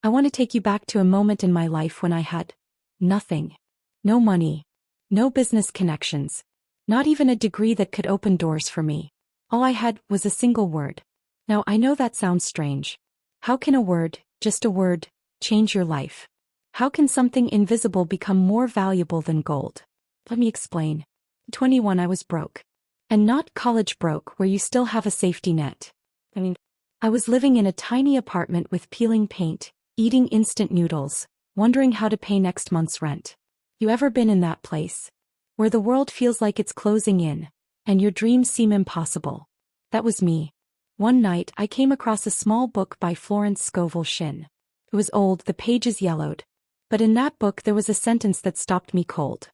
I want to take you back to a moment in my life when I had nothing. No money. No business connections. Not even a degree that could open doors for me. All I had was a single word. Now I know that sounds strange. How can a word, just a word, change your life? How can something invisible become more valuable than gold? Let me explain. At 21 I was broke. And not college broke where you still have a safety net. I was living in a tiny apartment with peeling paint, eating instant noodles, wondering how to pay next month's rent. You ever been in that place? Where the world feels like it's closing in, and your dreams seem impossible. That was me. One night I came across a small book by Florence Scovel. It was old, the pages yellowed. But in that book there was a sentence that stopped me cold.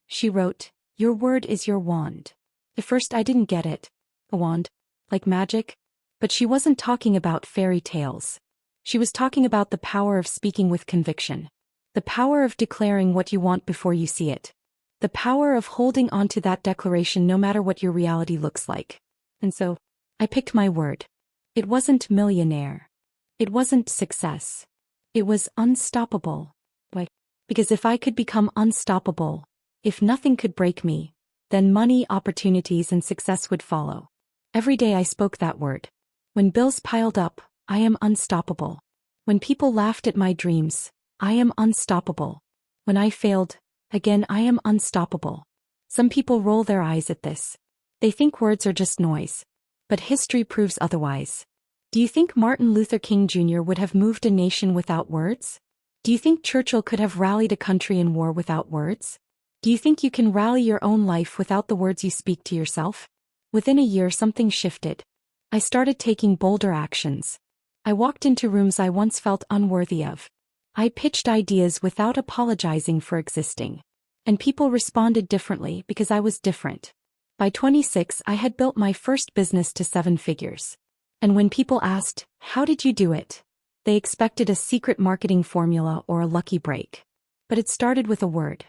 She wrote, "Your word is your wand." At first I didn't get it. A wand? Like magic? But she wasn't talking about fairy tales. She was talking about the power of speaking with conviction. The power of declaring what you want before you see it. The power of holding on to that declaration no matter what your reality looks like. And so, I picked my word. It wasn't millionaire. It wasn't success. It was unstoppable. Why? Because if I could become unstoppable, if nothing could break me, then money, opportunities, and success would follow. Every day I spoke that word. When bills piled up, I am unstoppable. When people laughed at my dreams, I am unstoppable. When I failed, again I am unstoppable. Some people roll their eyes at this. They think words are just noise. But history proves otherwise. Do you think Martin Luther King Jr. would have moved a nation without words? Do you think Churchill could have rallied a country in war without words? Do you think you can rally your own life without the words you speak to yourself? Within a year something shifted. I started taking bolder actions. I walked into rooms I once felt unworthy of. I pitched ideas without apologizing for existing. And people responded differently because I was different. By 26 I had built my first business to 7 figures. And when people asked, "How did you do it?" they expected a secret marketing formula or a lucky break. But it started with a word.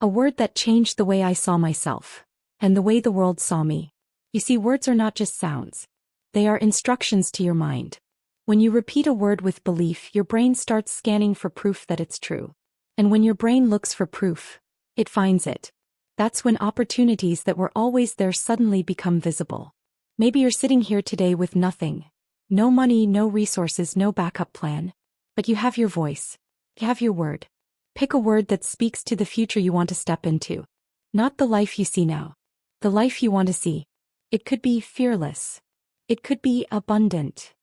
A word that changed the way I saw myself. And the way the world saw me. You see, words are not just sounds. They are instructions to your mind. When you repeat a word with belief, your brain starts scanning for proof that it's true. And when your brain looks for proof, it finds it. That's when opportunities that were always there suddenly become visible. Maybe you're sitting here today with nothing. No money, no resources, no backup plan. But you have your voice. You have your word. Pick a word that speaks to the future you want to step into. Not the life you see now. The life you want to see. It could be fearless. It could be abundant.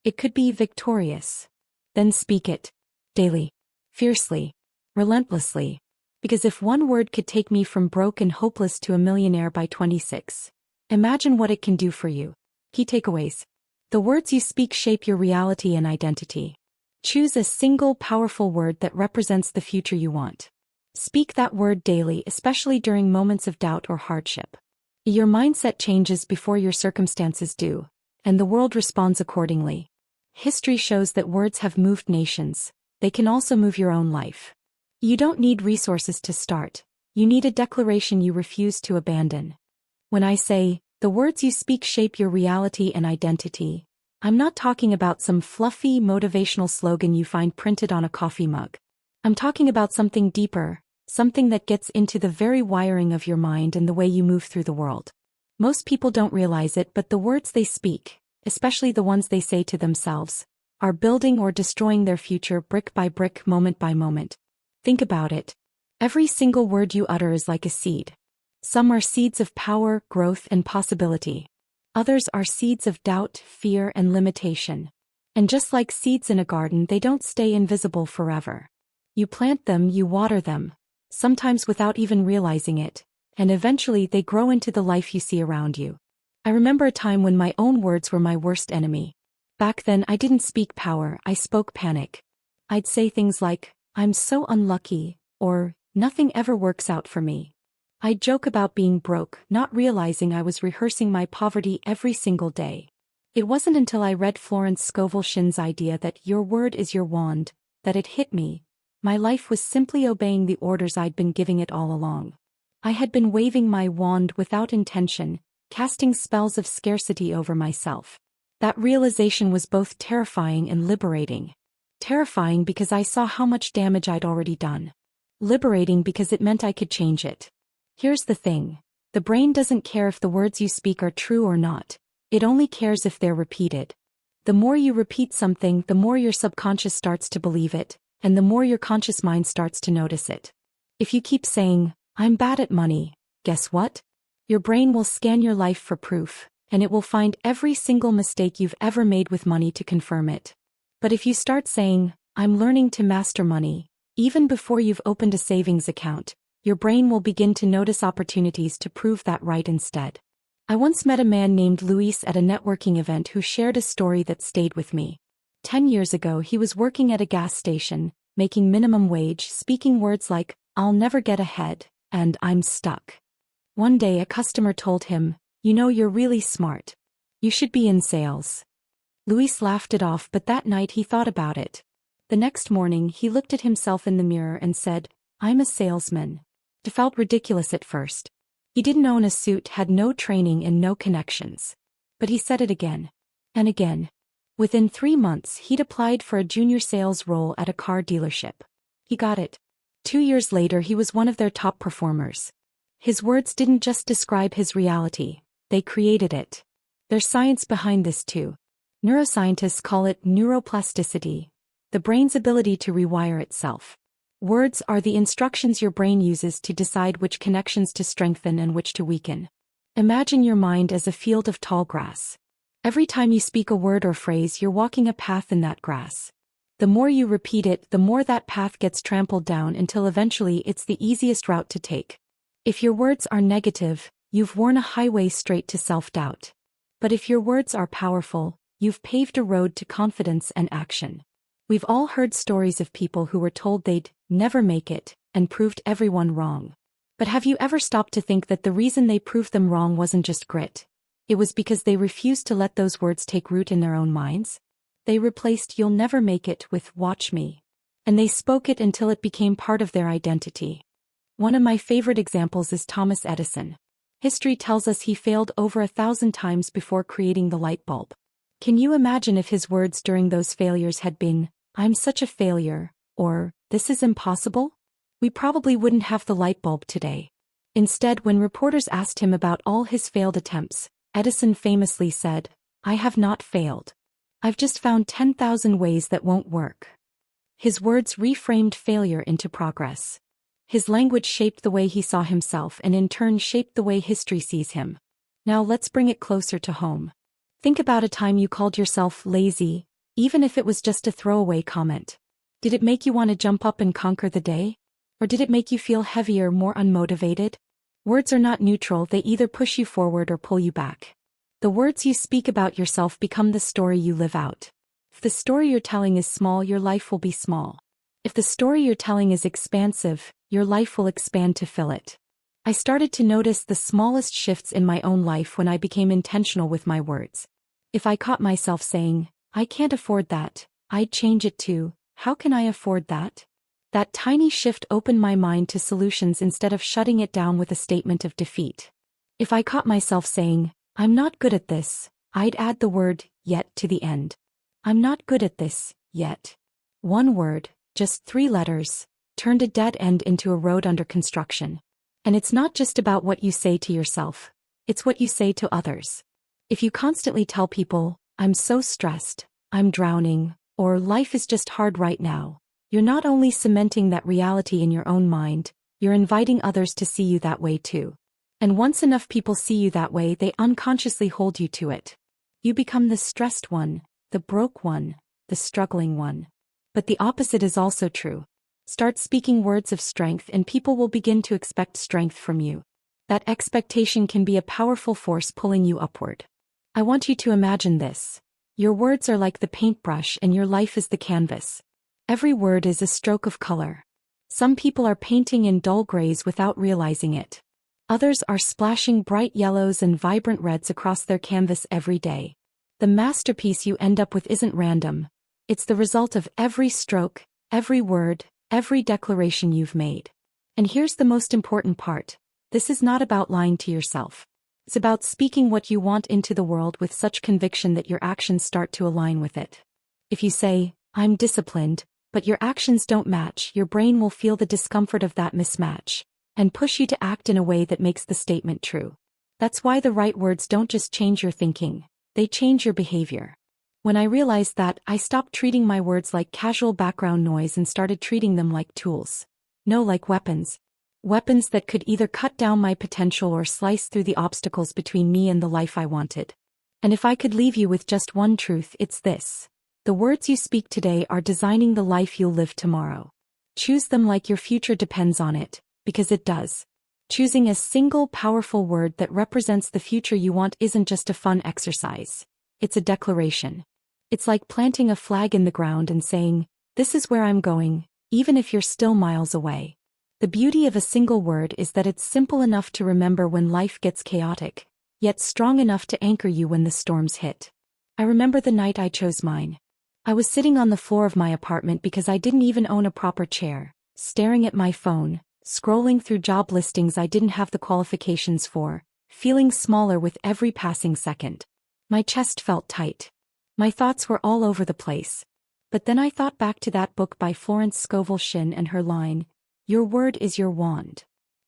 It could be victorious. Then speak it. Daily. Fiercely. Relentlessly. Because if one word could take me from broke and hopeless to a millionaire by 26, imagine what it can do for you. Key takeaways. The words you speak shape your reality and identity. Choose a single powerful word that represents the future you want. Speak that word daily, especially during moments of doubt or hardship. Your mindset changes before your circumstances do, and the world responds accordingly. History shows that words have moved nations. They can also move your own life. You don't need resources to start. You need a declaration you refuse to abandon. When I say, the words you speak shape your reality and identity, I'm not talking about some fluffy motivational slogan you find printed on a coffee mug. I'm talking about something deeper, something that gets into the very wiring of your mind and the way you move through the world. Most people don't realize it, but the words they speak, especially the ones they say to themselves, are building or destroying their future brick by brick, moment by moment. Think about it. Every single word you utter is like a seed. Some are seeds of power, growth, and possibility. Others are seeds of doubt, fear, and limitation. And just like seeds in a garden, they don't stay invisible forever. You plant them, you water them, sometimes without even realizing it, and eventually they grow into the life you see around you. I remember a time when my own words were my worst enemy. Back then I didn't speak power, I spoke panic. I'd say things like, "I'm so unlucky," or, "Nothing ever works out for me." I'd joke about being broke, not realizing I was rehearsing my poverty every single day. It wasn't until I read Florence Scovel Shinn'S idea that your word is your wand, that it hit me. My life was simply obeying the orders I'd been giving it all along. I had been waving my wand without intention, casting spells of scarcity over myself. That realization was both terrifying and liberating. Terrifying because I saw how much damage I'd already done. Liberating because it meant I could change it. Here's the thing. The brain doesn't care if the words you speak are true or not. It only cares if they're repeated. The more you repeat something, the more your subconscious starts to believe it, and the more your conscious mind starts to notice it. If you keep saying, "I'm bad at money," guess what? Your brain will scan your life for proof, and it will find every single mistake you've ever made with money to confirm it. But if you start saying, "I'm learning to master money," even before you've opened a savings account, your brain will begin to notice opportunities to prove that right instead. I once met a man named Luis at a networking event who shared a story that stayed with me. 10 years ago, he was working at a gas station, making minimum wage, speaking words like, "I'll never get ahead," and "I'm stuck." One day, a customer told him, "You know, you're really smart. You should be in sales." Luis laughed it off, but that night he thought about it. The next morning, he looked at himself in the mirror and said, "I'm a salesman." It felt ridiculous at first. He didn't own a suit, had no training and no connections. But he said it again and again. Within 3 months, he'd applied for a junior sales role at a car dealership. He got it. 2 years later, he was one of their top performers. His words didn't just describe his reality, they created it. There's science behind this too. Neuroscientists call it neuroplasticity, the brain's ability to rewire itself. Words are the instructions your brain uses to decide which connections to strengthen and which to weaken. Imagine your mind as a field of tall grass. Every time you speak a word or phrase, you're walking a path in that grass. The more you repeat it, the more that path gets trampled down until eventually it's the easiest route to take. If your words are negative, you've worn a highway straight to self-doubt. But if your words are powerful, you've paved a road to confidence and action. We've all heard stories of people who were told they'd never make it and proved everyone wrong. But have you ever stopped to think that the reason they proved them wrong wasn't just grit? It was because they refused to let those words take root in their own minds. They replaced "you'll never make it" with "watch me." And they spoke it until it became part of their identity. One of my favorite examples is Thomas Edison. History tells us he failed over 1,000 times before creating the light bulb. Can you imagine if his words during those failures had been, "I'm such a failure," or "This is impossible"? We probably wouldn't have the light bulb today. Instead, when reporters asked him about all his failed attempts, Edison famously said, "I have not failed. I've just found 10,000 ways that won't work." His words reframed failure into progress. His language shaped the way he saw himself and in turn shaped the way history sees him. Now let's bring it closer to home. Think about a time you called yourself lazy, even if it was just a throwaway comment. Did it make you want to jump up and conquer the day? Or did it make you feel heavier, more unmotivated? Words are not neutral, they either push you forward or pull you back. The words you speak about yourself become the story you live out. If the story you're telling is small, your life will be small. If the story you're telling is expansive, your life will expand to fill it. I started to notice the smallest shifts in my own life when I became intentional with my words. If I caught myself saying, "I can't afford that," I'd change it to, "How can I afford that?" That tiny shift opened my mind to solutions instead of shutting it down with a statement of defeat. If I caught myself saying, "I'm not good at this," I'd add the word, "yet" to the end. I'm not good at this, yet. One word, just 3 letters, turned a dead end into a road under construction. And it's not just about what you say to yourself, it's what you say to others. If you constantly tell people, "I'm so stressed, I'm drowning," or "life is just hard right now," you're not only cementing that reality in your own mind, you're inviting others to see you that way too. And once enough people see you that way, they unconsciously hold you to it. You become the stressed one, the broke one, the struggling one. But the opposite is also true. Start speaking words of strength and people will begin to expect strength from you. That expectation can be a powerful force pulling you upward. I want you to imagine this. Your words are like the paintbrush and your life is the canvas. Every word is a stroke of color. Some people are painting in dull grays without realizing it. Others are splashing bright yellows and vibrant reds across their canvas every day. The masterpiece you end up with isn't random. It's the result of every stroke, every word, every declaration you've made. And here's the most important part. This is not about lying to yourself. It's about speaking what you want into the world with such conviction that your actions start to align with it. If you say, I'm disciplined, but your actions don't match. Your brain will feel the discomfort of that mismatch and push you to act in a way that makes the statement true. That's why the right words don't just change your thinking, they change your behavior. When I realized that, I stopped treating my words like casual background noise and started treating them like tools. No, like weapons. Weapons that could either cut down my potential or slice through the obstacles between me and the life I wanted. And if I could leave you with just one truth, it's this. The words you speak today are designing the life you'll live tomorrow. Choose them like your future depends on it, because it does. Choosing a single powerful word that represents the future you want isn't just a fun exercise. It's a declaration. It's like planting a flag in the ground and saying, "This is where I'm going," even if you're still miles away. The beauty of a single word is that it's simple enough to remember when life gets chaotic, yet strong enough to anchor you when the storms hit. I remember the night I chose mine. I was sitting on the floor of my apartment because I didn't even own a proper chair, staring at my phone, scrolling through job listings I didn't have the qualifications for, feeling smaller with every passing second. My chest felt tight. My thoughts were all over the place. But then I thought back to that book by Florence Scovel and her line, "Your word is your wand."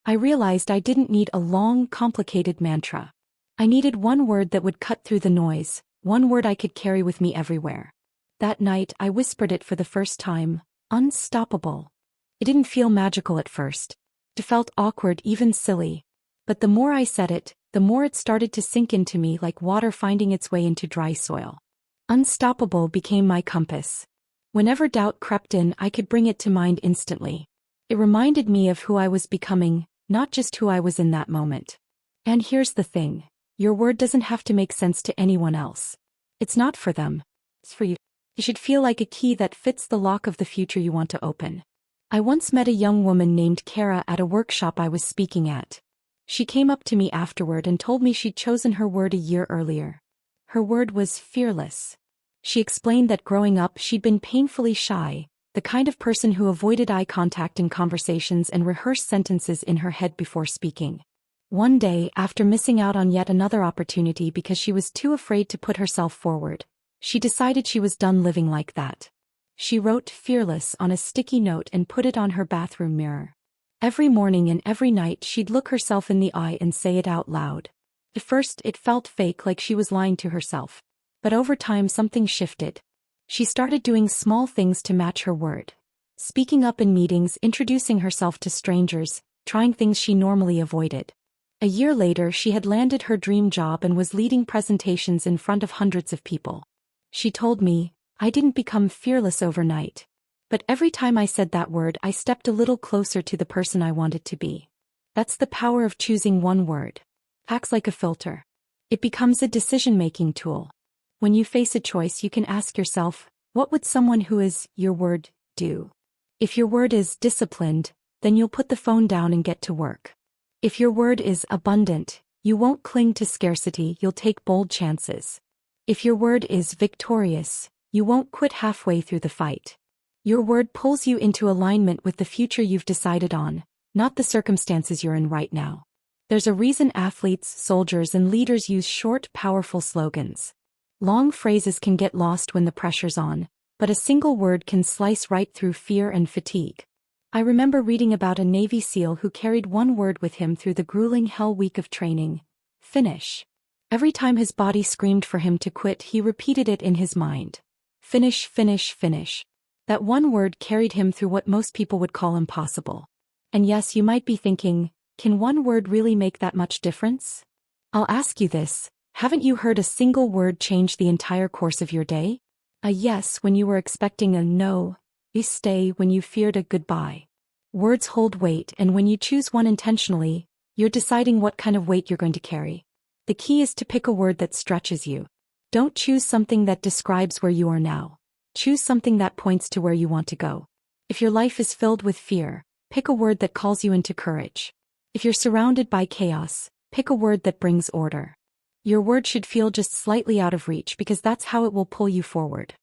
I realized I didn't need a long, complicated mantra. I needed one word that would cut through the noise, one word I could carry with me everywhere. That night I whispered it for the first time, unstoppable. It didn't feel magical at first. It felt awkward, even silly. But the more I said it, the more it started to sink into me like water finding its way into dry soil. Unstoppable became my compass. Whenever doubt crept in, I could bring it to mind instantly. It reminded me of who I was becoming, not just who I was in that moment. And here's the thing. Your word doesn't have to make sense to anyone else. It's not for them. It's for you. It should feel like a key that fits the lock of the future you want to open. I once met a young woman named Kara at a workshop I was speaking at. She came up to me afterward and told me she'd chosen her word a year earlier. Her word was fearless. She explained that growing up she'd been painfully shy, the kind of person who avoided eye contact in conversations and rehearsed sentences in her head before speaking. One day, after missing out on yet another opportunity because she was too afraid to put herself forward, she decided she was done living like that. She wrote "fearless" on a sticky note and put it on her bathroom mirror. Every morning and every night she'd look herself in the eye and say it out loud. At first it felt fake, like she was lying to herself. But over time something shifted. She started doing small things to match her word. Speaking up in meetings, introducing herself to strangers, trying things she normally avoided. A year later she had landed her dream job and was leading presentations in front of hundreds of people. She told me, "I didn't become fearless overnight. But every time I said that word I stepped a little closer to the person I wanted to be." That's the power of choosing one word. Acts like a filter. It becomes a decision-making tool. When you face a choice, you can ask yourself, what would someone who is your word do? If your word is disciplined, then you'll put the phone down and get to work. If your word is abundant, you won't cling to scarcity, you'll take bold chances. If your word is victorious, you won't quit halfway through the fight. Your word pulls you into alignment with the future you've decided on, not the circumstances you're in right now. There's a reason athletes, soldiers, and leaders use short, powerful slogans. Long phrases can get lost when the pressure's on, but a single word can slice right through fear and fatigue. I remember reading about a Navy SEAL who carried one word with him through the grueling hell week of training: finish. Every time his body screamed for him to quit, he repeated it in his mind. Finish, finish, finish. That one word carried him through what most people would call impossible. And yes, you might be thinking, can one word really make that much difference? I'll ask you this. Haven't you heard a single word change the entire course of your day? A yes when you were expecting a no, a stay when you feared a goodbye. Words hold weight, and when you choose one intentionally, you're deciding what kind of weight you're going to carry. The key is to pick a word that stretches you. Don't choose something that describes where you are now. Choose something that points to where you want to go. If your life is filled with fear, pick a word that calls you into courage. If you're surrounded by chaos, pick a word that brings order. Your word should feel just slightly out of reach, because that's how it will pull you forward.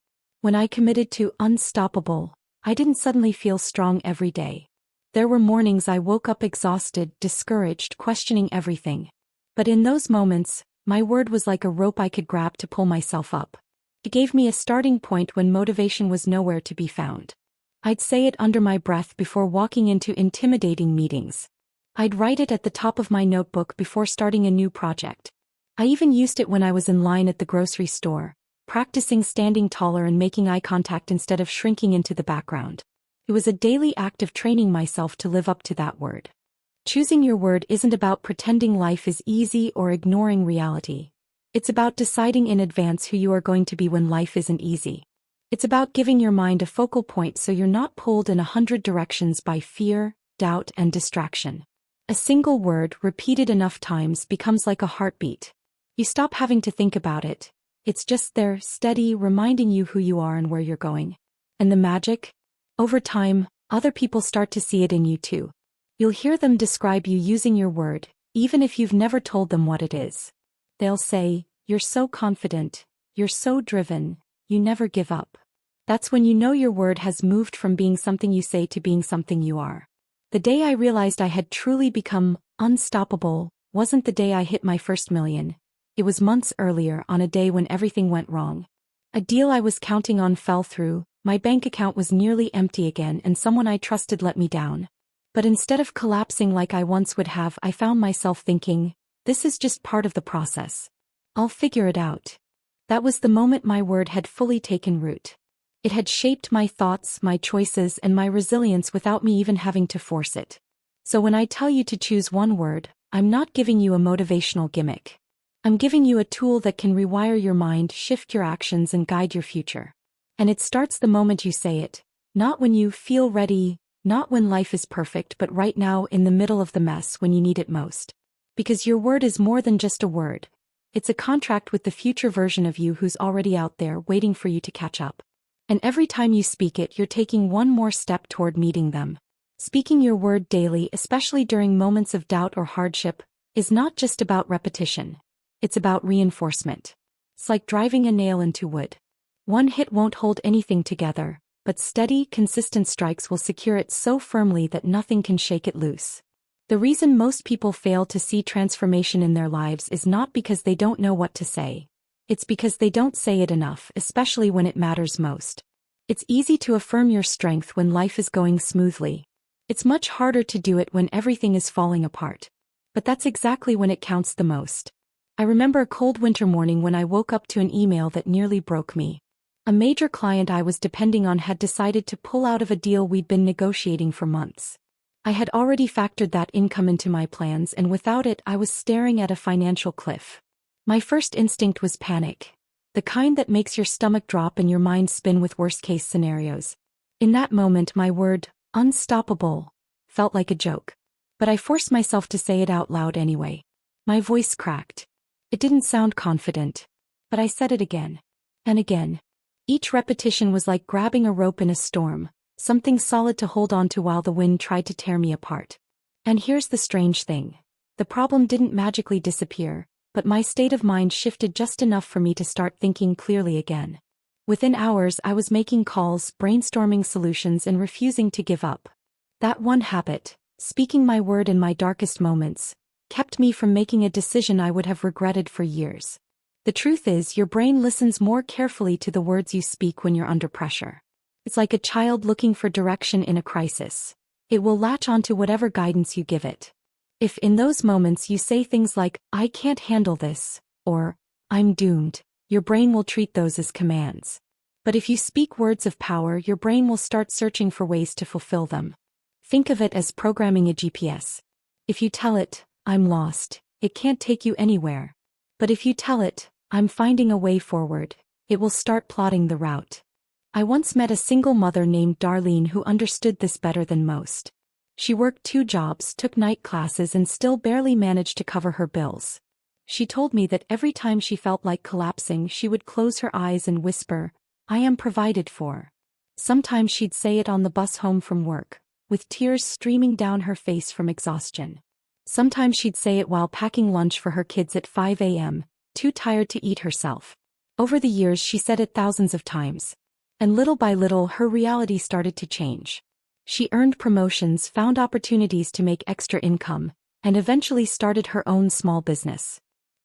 When I committed to unstoppable, I didn't suddenly feel strong every day. There were mornings I woke up exhausted, discouraged, questioning everything. But in those moments, my word was like a rope I could grab to pull myself up. It gave me a starting point when motivation was nowhere to be found. I'd say it under my breath before walking into intimidating meetings. I'd write it at the top of my notebook before starting a new project. I even used it when I was in line at the grocery store, practicing standing taller and making eye contact instead of shrinking into the background. It was a daily act of training myself to live up to that word. Choosing your word isn't about pretending life is easy or ignoring reality. It's about deciding in advance who you are going to be when life isn't easy. It's about giving your mind a focal point so you're not pulled in 100 directions by fear, doubt, and distraction. A single word, repeated enough times, becomes like a heartbeat. You stop having to think about it. It's just there, steady, reminding you who you are and where you're going. And the magic? Over time, other people start to see it in you too. You'll hear them describe you using your word, even if you've never told them what it is. They'll say, "You're so confident, you're so driven, you never give up." That's when you know your word has moved from being something you say to being something you are. The day I realized I had truly become unstoppable wasn't the day I hit my first million. It was months earlier, on a day when everything went wrong. A deal I was counting on fell through, my bank account was nearly empty again, and someone I trusted let me down. But instead of collapsing like I once would have, I found myself thinking, this is just part of the process. I'll figure it out. That was the moment my word had fully taken root. It had shaped my thoughts, my choices, and my resilience without me even having to force it. So when I tell you to choose one word, I'm not giving you a motivational gimmick. I'm giving you a tool that can rewire your mind, shift your actions, and guide your future. And it starts the moment you say it, not when you feel ready, not when life is perfect, but right now, in the middle of the mess, when you need it most. Because your word is more than just a word. It's a contract with the future version of you who's already out there waiting for you to catch up. And every time you speak it, you're taking one more step toward meeting them. Speaking your word daily, especially during moments of doubt or hardship, is not just about repetition. It's about reinforcement. It's like driving a nail into wood. One hit won't hold anything together, but steady, consistent strikes will secure it so firmly that nothing can shake it loose. The reason most people fail to see transformation in their lives is not because they don't know what to say. It's because they don't say it enough, especially when it matters most. It's easy to affirm your strength when life is going smoothly. It's much harder to do it when everything is falling apart. But that's exactly when it counts the most. I remember a cold winter morning when I woke up to an email that nearly broke me. A major client I was depending on had decided to pull out of a deal we'd been negotiating for months. I had already factored that income into my plans, and without it, I was staring at a financial cliff. My first instinct was panic. The kind that makes your stomach drop and your mind spin with worst-case scenarios. In that moment, my word, unstoppable, felt like a joke. But I forced myself to say it out loud anyway. My voice cracked. It didn't sound confident. But I said it again. And again. Each repetition was like grabbing a rope in a storm, something solid to hold on to while the wind tried to tear me apart. And here's the strange thing. The problem didn't magically disappear, but my state of mind shifted just enough for me to start thinking clearly again. Within hours, I was making calls, brainstorming solutions, and refusing to give up. That one habit, speaking my word in my darkest moments, kept me from making a decision I would have regretted for years. The truth is, your brain listens more carefully to the words you speak when you're under pressure. It's like a child looking for direction in a crisis. It will latch onto whatever guidance you give it. If in those moments you say things like, "I can't handle this," or "I'm doomed," your brain will treat those as commands. But if you speak words of power, your brain will start searching for ways to fulfill them. Think of it as programming a GPS. If you tell it, "I'm lost," it can't take you anywhere. But if you tell it, "I'm finding a way forward," it will start plotting the route. I once met a single mother named Darlene who understood this better than most. She worked 2 jobs, took night classes, and still barely managed to cover her bills. She told me that every time she felt like collapsing, she would close her eyes and whisper, "I am provided for." Sometimes she'd say it on the bus home from work, with tears streaming down her face from exhaustion. Sometimes she'd say it while packing lunch for her kids at 5 a.m., too tired to eat herself. Over the years, she said it thousands of times. And little by little, her reality started to change. She earned promotions, found opportunities to make extra income, and eventually started her own small business.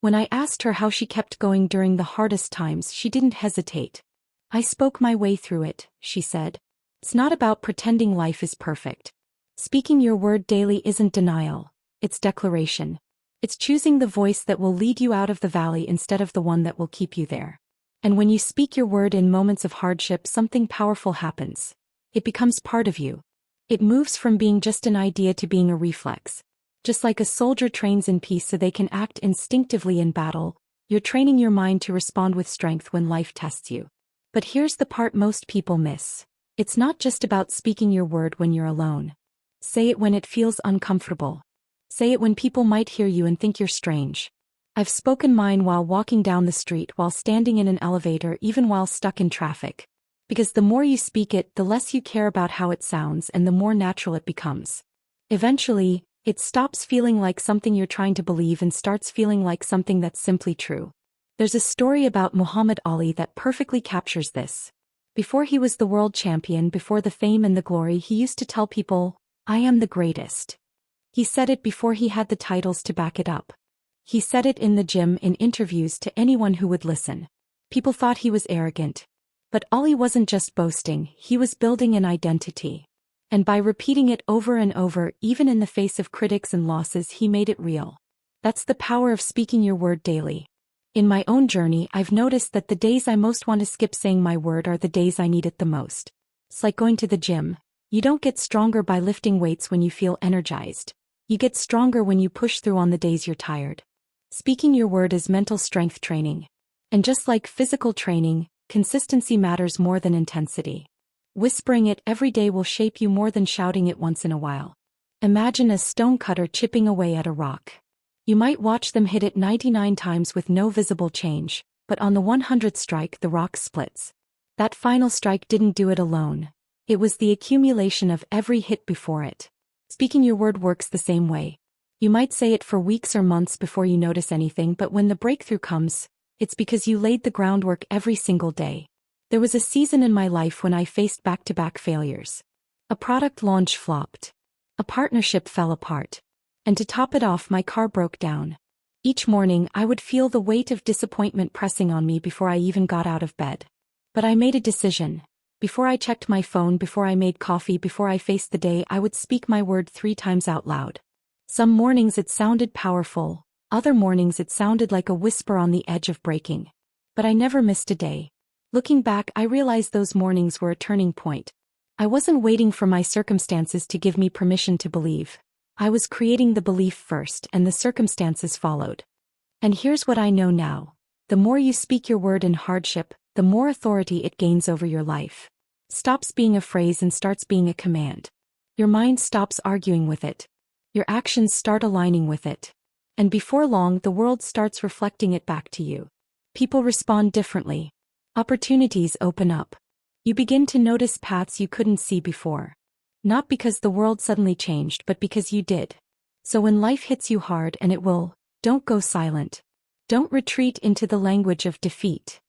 When I asked her how she kept going during the hardest times, she didn't hesitate. "I spoke my way through it," she said. "It's not about pretending life is perfect. Speaking your word daily isn't denial, it's declaration. It's choosing the voice that will lead you out of the valley instead of the one that will keep you there. And when you speak your word in moments of hardship, something powerful happens. It becomes part of you. It moves from being just an idea to being a reflex. Just like a soldier trains in peace so they can act instinctively in battle, you're training your mind to respond with strength when life tests you. But here's the part most people miss. It's not just about speaking your word when you're alone. Say it when it feels uncomfortable. Say it when people might hear you and think you're strange. I've spoken mine while walking down the street, while standing in an elevator, even while stuck in traffic. Because the more you speak it, the less you care about how it sounds and the more natural it becomes. Eventually, it stops feeling like something you're trying to believe and starts feeling like something that's simply true. There's a story about Muhammad Ali that perfectly captures this. Before he was the world champion, before the fame and the glory, he used to tell people, "I am the greatest." He said it before he had the titles to back it up. He said it in the gym, in interviews, to anyone who would listen. People thought he was arrogant. But Ali wasn't just boasting, he was building an identity. And by repeating it over and over, even in the face of critics and losses, he made it real. That's the power of speaking your word daily. In my own journey, I've noticed that the days I most want to skip saying my word are the days I need it the most. It's like going to the gym. You don't get stronger by lifting weights when you feel energized. You get stronger when you push through on the days you're tired. Speaking your word is mental strength training. And just like physical training, consistency matters more than intensity. Whispering it every day will shape you more than shouting it once in a while. Imagine a stonecutter chipping away at a rock. You might watch them hit it 99 times with no visible change, but on the 100th strike the rock splits. That final strike didn't do it alone. It was the accumulation of every hit before it. Speaking your word works the same way. You might say it for weeks or months before you notice anything, but when the breakthrough comes, it's because you laid the groundwork every single day. There was a season in my life when I faced back-to-back failures. A product launch flopped. A partnership fell apart. And to top it off, my car broke down. Each morning, I would feel the weight of disappointment pressing on me before I even got out of bed. But I made a decision. Before I checked my phone, before I made coffee, before I faced the day, I would speak my word 3 times out loud. Some mornings it sounded powerful. Other mornings it sounded like a whisper on the edge of breaking. But I never missed a day. Looking back, I realized those mornings were a turning point. I wasn't waiting for my circumstances to give me permission to believe. I was creating the belief first, and the circumstances followed. And here's what I know now. The more you speak your word in hardship, the more authority it gains over your life. It stops being a phrase and starts being a command. Your mind stops arguing with it. Your actions start aligning with it. And before long, the world starts reflecting it back to you. People respond differently. Opportunities open up. You begin to notice paths you couldn't see before. Not because the world suddenly changed, but because you did. So when life hits you hard, and it will, don't go silent. Don't retreat into the language of defeat.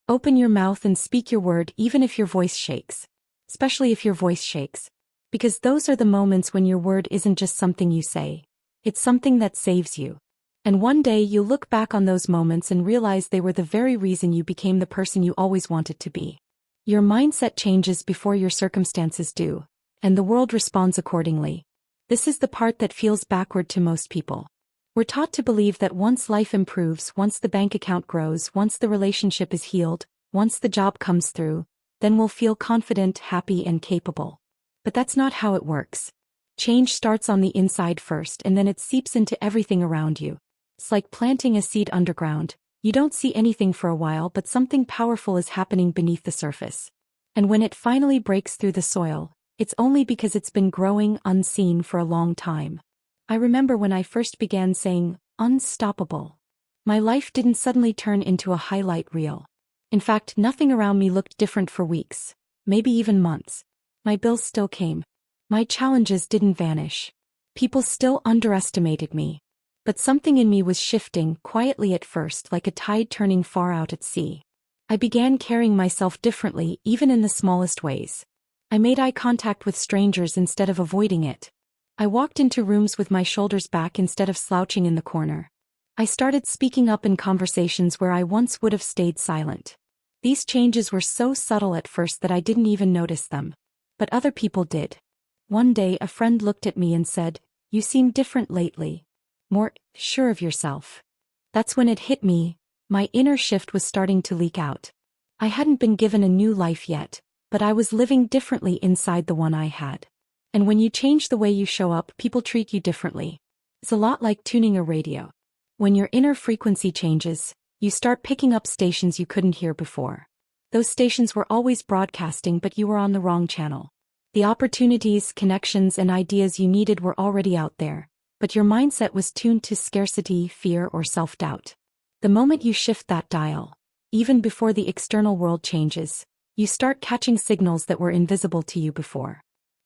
Open your mouth and speak your word, even if your voice shakes. Especially if your voice shakes. Because those are the moments when your word isn't just something you say. It's something that saves you. And one day you'll look back on those moments and realize they were the very reason you became the person you always wanted to be. Your mindset changes before your circumstances do, and the world responds accordingly. This is the part that feels backward to most people. We're taught to believe that once life improves, once the bank account grows, once the relationship is healed, once the job comes through, then we'll feel confident, happy, and capable. But that's not how it works. Change starts on the inside first, and then it seeps into everything around you. It's like planting a seed underground. You don't see anything for a while, but something powerful is happening beneath the surface. And when it finally breaks through the soil, it's only because it's been growing unseen for a long time. I remember when I first began saying, unstoppable. My life didn't suddenly turn into a highlight reel. In fact, nothing around me looked different for weeks, maybe even months. My bills still came. My challenges didn't vanish. People still underestimated me. But something in me was shifting, quietly at first, like a tide turning far out at sea. I began carrying myself differently, even in the smallest ways. I made eye contact with strangers instead of avoiding it. I walked into rooms with my shoulders back instead of slouching in the corner. I started speaking up in conversations where I once would have stayed silent. These changes were so subtle at first that I didn't even notice them. But other people did. One day a friend looked at me and said, "You seem different lately. More sure of yourself." That's when it hit me. My inner shift was starting to leak out. I hadn't been given a new life yet, but I was living differently inside the one I had. And when you change the way you show up, people treat you differently. It's a lot like tuning a radio. When your inner frequency changes, you start picking up stations you couldn't hear before. Those stations were always broadcasting, but you were on the wrong channel. The opportunities, connections, and ideas you needed were already out there, but your mindset was tuned to scarcity, fear, or self-doubt. The moment you shift that dial, even before the external world changes, you start catching signals that were invisible to you before.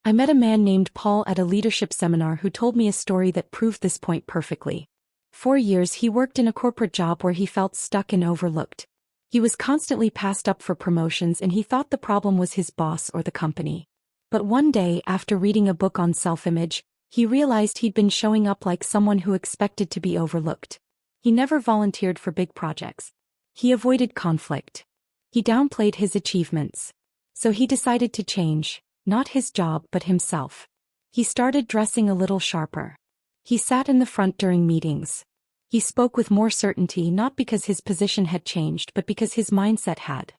I met a man named Paul at a leadership seminar who told me a story that proved this point perfectly. For years he worked in a corporate job where he felt stuck and overlooked. He was constantly passed up for promotions and he thought the problem was his boss or the company. But one day, after reading a book on self-image, he realized he'd been showing up like someone who expected to be overlooked. He never volunteered for big projects. He avoided conflict. He downplayed his achievements. So he decided to change, not his job but himself. He started dressing a little sharper. He sat in the front during meetings. He spoke with more certainty, not because his position had changed but because his mindset had.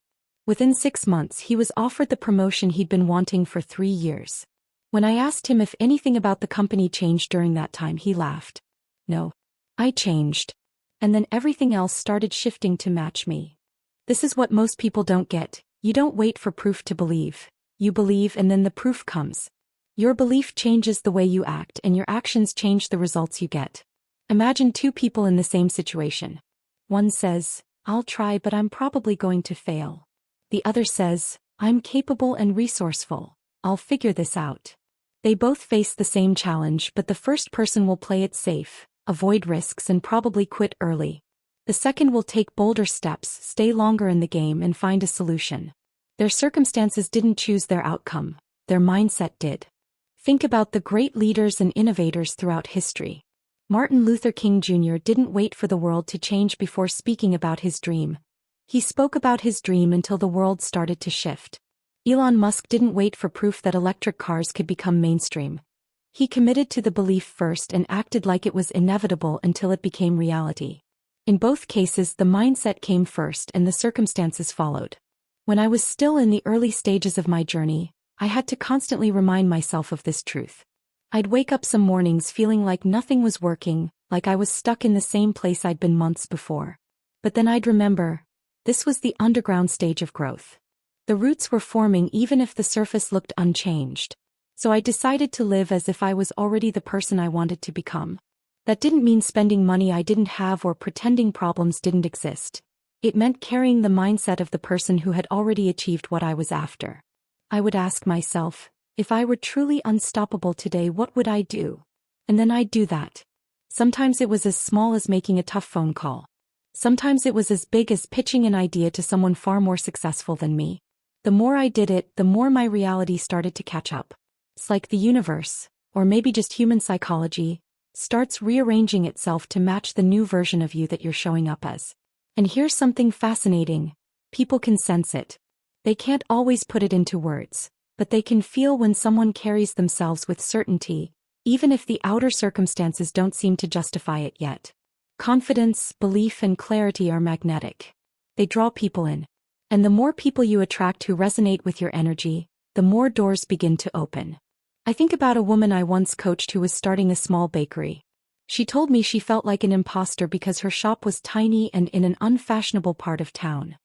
Within 6 months he was offered the promotion he'd been wanting for 3 years. When I asked him if anything about the company changed during that time, he laughed. "No. I changed. And then everything else started shifting to match me." This is what most people don't get. You don't wait for proof to believe. You believe and then the proof comes. Your belief changes the way you act and your actions change the results you get. Imagine 2 people in the same situation. One says, "I'll try but I'm probably going to fail." The other says, "I'm capable and resourceful. I'll figure this out." They both face the same challenge, but the first person will play it safe, avoid risks and probably quit early. The second will take bolder steps, stay longer in the game and find a solution. Their circumstances didn't choose their outcome, their mindset did. Think about the great leaders and innovators throughout history. Martin Luther King Jr. didn't wait for the world to change before speaking about his dream. He spoke about his dream until the world started to shift. Elon Musk didn't wait for proof that electric cars could become mainstream. He committed to the belief first and acted like it was inevitable until it became reality. In both cases, the mindset came first and the circumstances followed. When I was still in the early stages of my journey, I had to constantly remind myself of this truth. I'd wake up some mornings feeling like nothing was working, like I was stuck in the same place I'd been months before. But then I'd remember, this was the underground stage of growth. The roots were forming even if the surface looked unchanged. So I decided to live as if I was already the person I wanted to become. That didn't mean spending money I didn't have or pretending problems didn't exist. It meant carrying the mindset of the person who had already achieved what I was after. I would ask myself, if I were truly unstoppable today, what would I do? And then I'd do that. Sometimes it was as small as making a tough phone call. Sometimes it was as big as pitching an idea to someone far more successful than me. The more I did it, the more my reality started to catch up. It's like the universe, or maybe just human psychology, starts rearranging itself to match the new version of you that you're showing up as. And here's something fascinating. People can sense it. They can't always put it into words, but they can feel when someone carries themselves with certainty, even if the outer circumstances don't seem to justify it yet. Confidence, belief, and clarity are magnetic. They draw people in. And the more people you attract who resonate with your energy, the more doors begin to open. I think about a woman I once coached who was starting a small bakery. She told me she felt like an imposter because her shop was tiny and in an unfashionable part of town.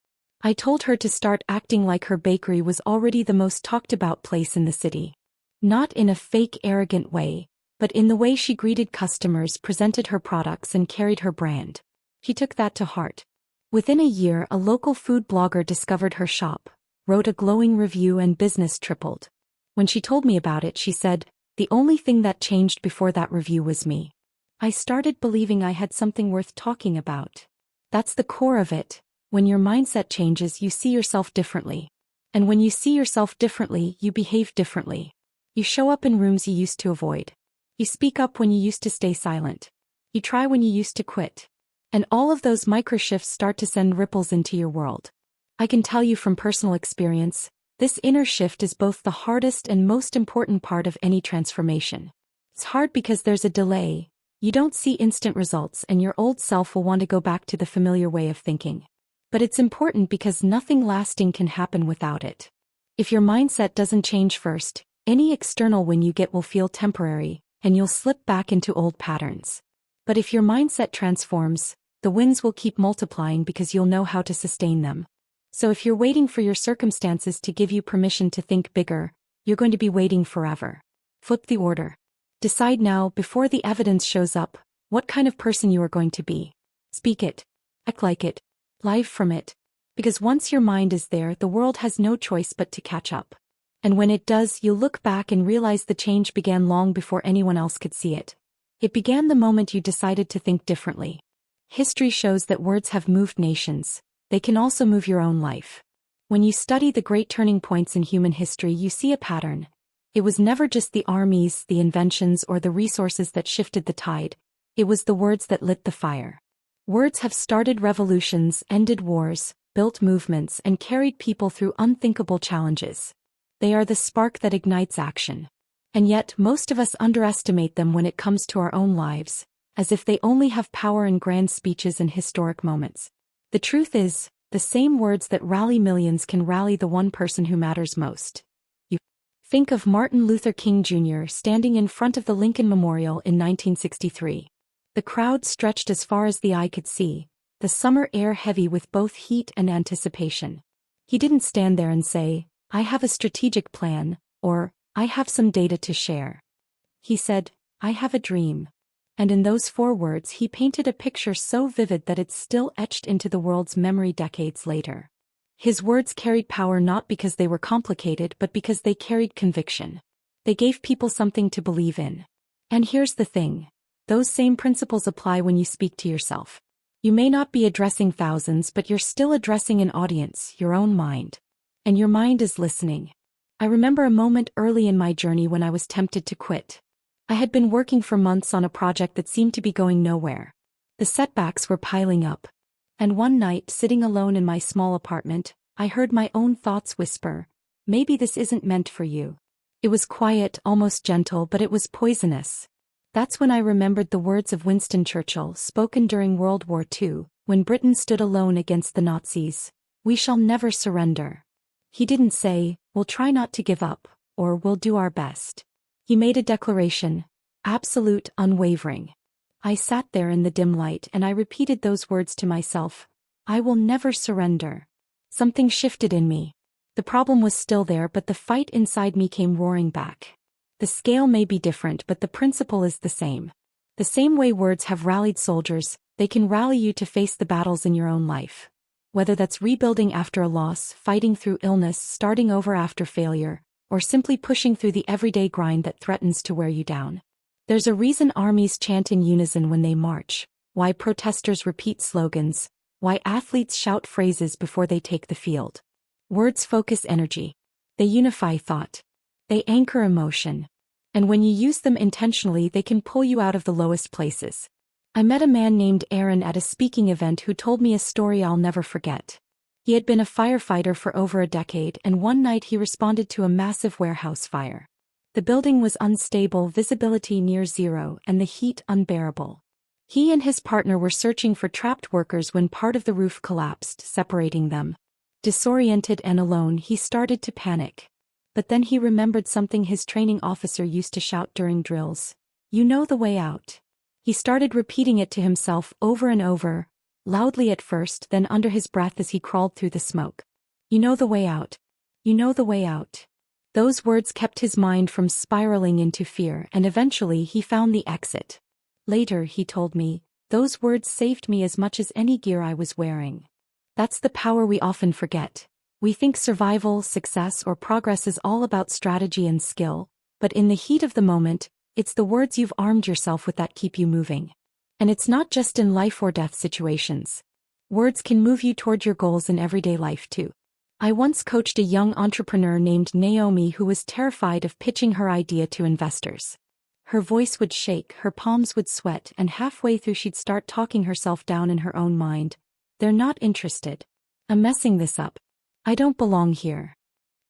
I told her to start acting like her bakery was already the most talked about place in the city. Not in a fake, arrogant way, but in the way she greeted customers, presented her products, and carried her brand. She took that to heart. Within a year, a local food blogger discovered her shop, wrote a glowing review, and business tripled. When she told me about it, she said, "The only thing that changed before that review was me. I started believing I had something worth talking about." That's the core of it. When your mindset changes, you see yourself differently. And when you see yourself differently, you behave differently. You show up in rooms you used to avoid. You speak up when you used to stay silent. You try when you used to quit. And all of those micro shifts start to send ripples into your world. I can tell you from personal experience, this inner shift is both the hardest and most important part of any transformation. It's hard because there's a delay. You don't see instant results and your old self will want to go back to the familiar way of thinking. But it's important because nothing lasting can happen without it. If your mindset doesn't change first, any external win you get will feel temporary, and you'll slip back into old patterns. But if your mindset transforms, the wins will keep multiplying because you'll know how to sustain them. So if you're waiting for your circumstances to give you permission to think bigger, you're going to be waiting forever. Flip the order. Decide now, before the evidence shows up, what kind of person you are going to be. Speak it. Act like it. Live from it. Because once your mind is there, the world has no choice but to catch up. And when it does, you'll look back and realize the change began long before anyone else could see it. It began the moment you decided to think differently. History shows that words have moved nations. They can also move your own life. When you study the great turning points in human history, you see a pattern. It was never just the armies, the inventions, or the resources that shifted the tide. It was the words that lit the fire. Words have started revolutions, ended wars, built movements, and carried people through unthinkable challenges. They are the spark that ignites action. And yet, most of us underestimate them when it comes to our own lives, as if they only have power in grand speeches and historic moments. The truth is, the same words that rally millions can rally the one person who matters most. Think of Martin Luther King Jr. standing in front of the Lincoln Memorial in 1963. The crowd stretched as far as the eye could see, the summer air heavy with both heat and anticipation. He didn't stand there and say, "I have a strategic plan," or, "I have some data to share." He said, "I have a dream." And in those 4 words he painted a picture so vivid that it's still etched into the world's memory decades later. His words carried power not because they were complicated but because they carried conviction. They gave people something to believe in. And here's the thing. Those same principles apply when you speak to yourself. You may not be addressing thousands, but you're still addressing an audience, your own mind. And your mind is listening. I remember a moment early in my journey when I was tempted to quit. I had been working for months on a project that seemed to be going nowhere. The setbacks were piling up. And one night, sitting alone in my small apartment, I heard my own thoughts whisper, "Maybe this isn't meant for you." It was quiet, almost gentle, but it was poisonous. That's when I remembered the words of Winston Churchill, spoken during World War II, when Britain stood alone against the Nazis. "We shall never surrender." He didn't say, "We'll try not to give up," or "We'll do our best." He made a declaration, absolute, unwavering. I sat there in the dim light and I repeated those words to myself, "I will never surrender." Something shifted in me. The problem was still there, but the fight inside me came roaring back. The scale may be different, but the principle is the same. The same way words have rallied soldiers, they can rally you to face the battles in your own life. Whether that's rebuilding after a loss, fighting through illness, starting over after failure, or simply pushing through the everyday grind that threatens to wear you down. There's a reason armies chant in unison when they march, why protesters repeat slogans, why athletes shout phrases before they take the field. Words focus energy. They unify thought. They anchor emotion. And when you use them intentionally, they can pull you out of the lowest places. I met a man named Aaron at a speaking event who told me a story I'll never forget. He had been a firefighter for over a decade, and one night he responded to a massive warehouse fire. The building was unstable, visibility near zero, and the heat unbearable. He and his partner were searching for trapped workers when part of the roof collapsed, separating them. Disoriented and alone, he started to panic. But then he remembered something his training officer used to shout during drills. "You know the way out." He started repeating it to himself over and over, loudly at first, then under his breath as he crawled through the smoke. "You know the way out. You know the way out." Those words kept his mind from spiraling into fear, and eventually he found the exit. Later, he told me, "Those words saved me as much as any gear I was wearing." That's the power we often forget. We think survival, success, or progress is all about strategy and skill, but in the heat of the moment, it's the words you've armed yourself with that keep you moving. And it's not just in life or death situations. Words can move you toward your goals in everyday life too. I once coached a young entrepreneur named Naomi who was terrified of pitching her idea to investors. Her voice would shake, her palms would sweat, and halfway through she'd start talking herself down in her own mind. They're not interested. I'm messing this up. I don't belong here.